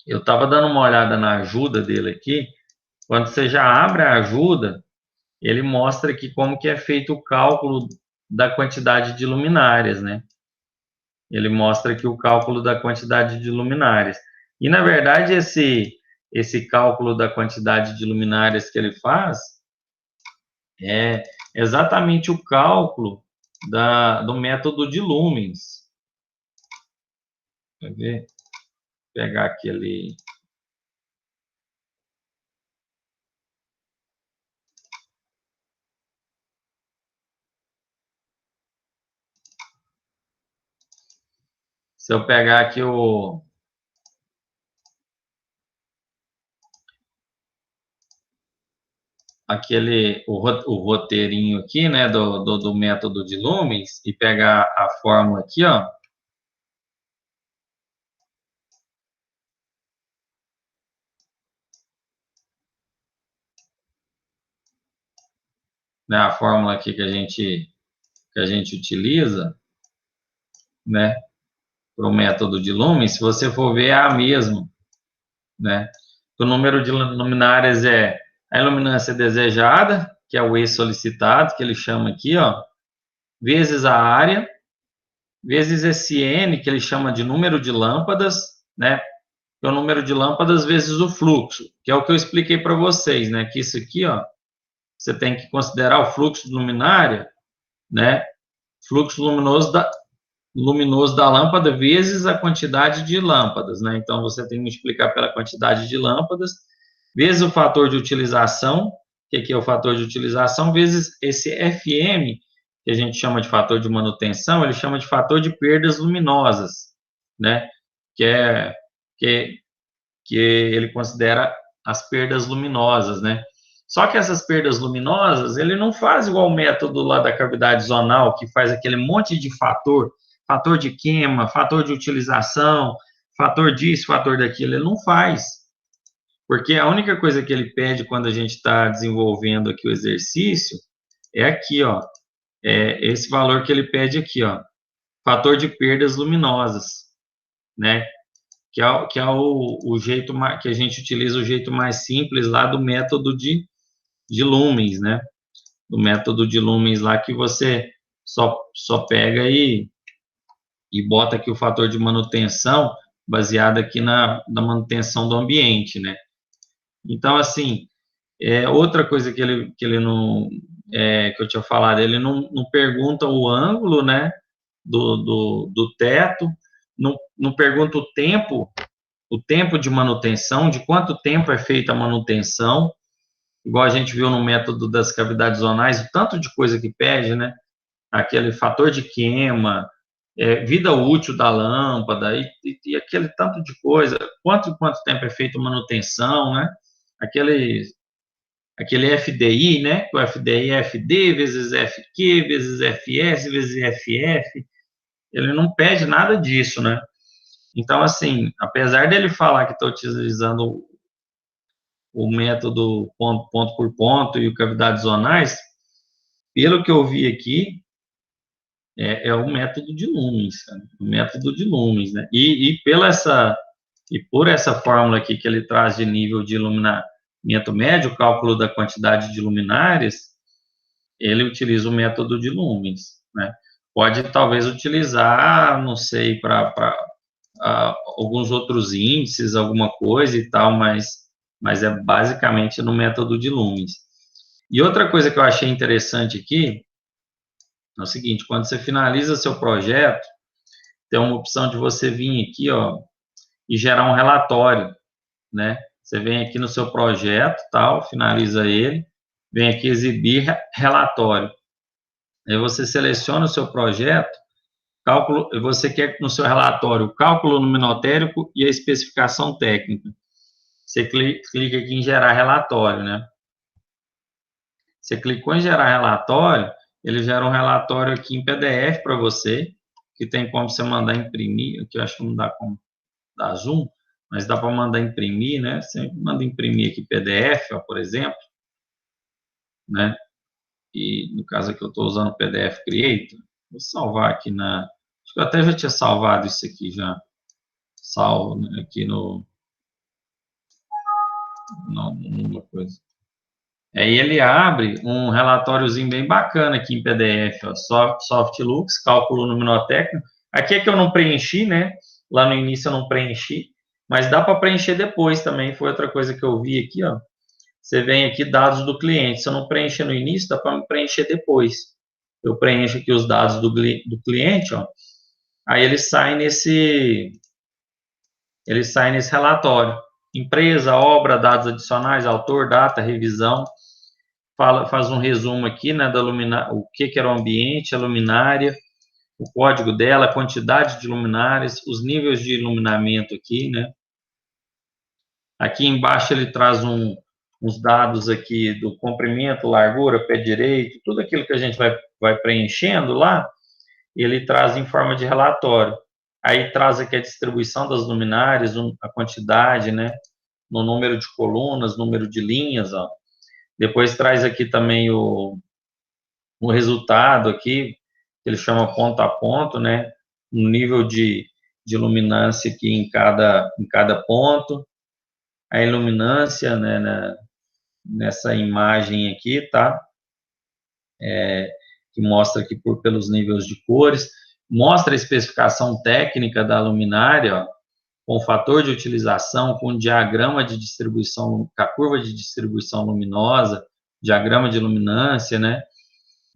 eu estava dando uma olhada na ajuda dele aqui, quando você já abre a ajuda, ele mostra aqui como que é feito o cálculo da quantidade de luminárias, né? Ele mostra aqui o cálculo da quantidade de luminárias. E, na verdade, esse cálculo da quantidade de luminárias que ele faz é exatamente o cálculo do método de lumens. Quer ver? Vou pegar aquele... Se eu pegar aqui o roteirinho aqui, né, do método de lumens, e pegar a fórmula aqui, ó, né, a fórmula aqui que a gente utiliza, né, para o método de lumens, se você for ver, é a mesma, né? O número de luminárias é a iluminância desejada, que é o E solicitado, que ele chama aqui, ó, vezes a área, vezes esse N, que ele chama de número de lâmpadas, né? Que é o número de lâmpadas vezes o fluxo, que é o que eu expliquei para vocês, né? Que isso aqui, ó, você tem que considerar o fluxo de luminária, né? Fluxo luminoso da lâmpada vezes a quantidade de lâmpadas, né? Então, você tem que multiplicar pela quantidade de lâmpadas, vezes o fator de utilização, que é o fator de utilização, vezes esse FM, que a gente chama de fator de manutenção, ele chama de fator de perdas luminosas, né? Que ele considera as perdas luminosas, né? Só que essas perdas luminosas, ele não faz igual o método lá da cavidade zonal, que faz aquele monte de fator de queima, fator de utilização, fator disso, fator daquilo, ele não faz. Porque a única coisa que ele pede quando a gente está desenvolvendo aqui o exercício é aqui, ó, esse valor que ele pede aqui, ó, fator de perdas luminosas, né? Que é o jeito que a gente utiliza, o jeito mais simples lá do método de lumens, né? Do método de lumens lá que você só pega e bota aqui o fator de manutenção baseado aqui na manutenção do ambiente, né? Então, assim, outra coisa que ele não, que eu tinha falado, ele não pergunta o ângulo, né, do teto, não pergunta o tempo de manutenção, de quanto tempo é feita a manutenção, igual a gente viu no método das cavidades zonais, o tanto de coisa que pede, né, aquele fator de queima, vida útil da lâmpada, e aquele tanto de coisa, quanto tempo é feita a manutenção, né, aquele FDI, né, o FDI é FD vezes FQ, vezes FS, vezes FF, ele não pede nada disso, né. Então, assim, apesar dele falar que está utilizando o método ponto por ponto e o cavidades zonais, pelo que eu vi aqui, é o método de lumens, o método de lumens, né? E por essa fórmula aqui que ele traz de nível de iluminamento médio, cálculo da quantidade de luminárias, ele utiliza o método de lumens, né? Pode talvez utilizar, não sei, para alguns outros índices, alguma coisa e tal, mas é basicamente no método de lumens. E outra coisa que eu achei interessante aqui é o seguinte: quando você finaliza seu projeto, tem uma opção de você vir aqui, ó, e gerar um relatório, né? Você vem aqui no seu projeto, tal, finaliza ele, vem aqui exibir relatório. Aí você seleciona o seu projeto, você quer no seu relatório o cálculo luminotérico e a especificação técnica. você clica aqui em gerar relatório, né? Você clicou em gerar relatório, ele gera um relatório aqui em PDF para você, que tem como você mandar imprimir, que eu acho que não dá como dar zoom, mas dá para mandar imprimir, né? Você manda imprimir aqui PDF, ó, por exemplo, né? E no caso aqui eu estou usando o PDF Creator, vou salvar aqui na... Acho que eu até já tinha salvado isso aqui já, salvo, né, aqui no... numa coisa. Aí ele abre um relatóriozinho bem bacana aqui em PDF, ó, Softlux, cálculo luminotécnico. Aqui é que eu não preenchi, né? Lá no início eu não preenchi, mas dá para preencher depois também, foi outra coisa que eu vi aqui, ó. Você vem aqui, dados do cliente. Se eu não preencher no início, dá para preencher depois. Eu preencho aqui os dados do cliente, ó. Aí ele sai nesse relatório. Empresa, obra, dados adicionais, autor, data, revisão. Faz um resumo aqui, né, da luminária, o que era o ambiente, a luminária, o código dela, a quantidade de luminárias, os níveis de iluminamento aqui, né. Aqui embaixo ele traz uns dados aqui do comprimento, largura, pé direito, tudo aquilo que a gente vai preenchendo lá, ele traz em forma de relatório. Aí traz aqui a distribuição das luminárias, a quantidade, né, no número de colunas, número de linhas, ó. Depois traz aqui também o resultado aqui, que ele chama ponto a ponto, né, um nível de luminância aqui em cada ponto, a iluminância, né, nessa imagem aqui, tá? Que mostra aqui pelos níveis de cores, mostra a especificação técnica da luminária, ó, com fator de utilização, com diagrama de distribuição, com a curva de distribuição luminosa, diagrama de luminância, né?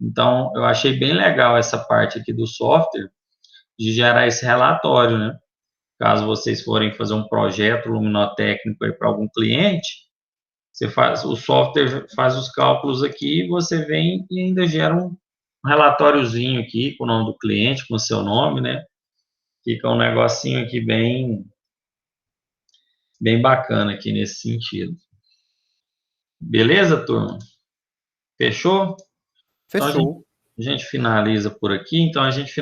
Então, eu achei bem legal essa parte aqui do software, de gerar esse relatório, né? Caso vocês forem fazer um projeto luminotécnico para algum cliente, o software faz os cálculos aqui, você vem e ainda gera um relatóriozinho aqui com o nome do cliente, com o seu nome, né? Fica um negocinho aqui bem bacana aqui nesse sentido. Beleza, turma? Fechou? Fechou. Então a gente finaliza por aqui. Então a gente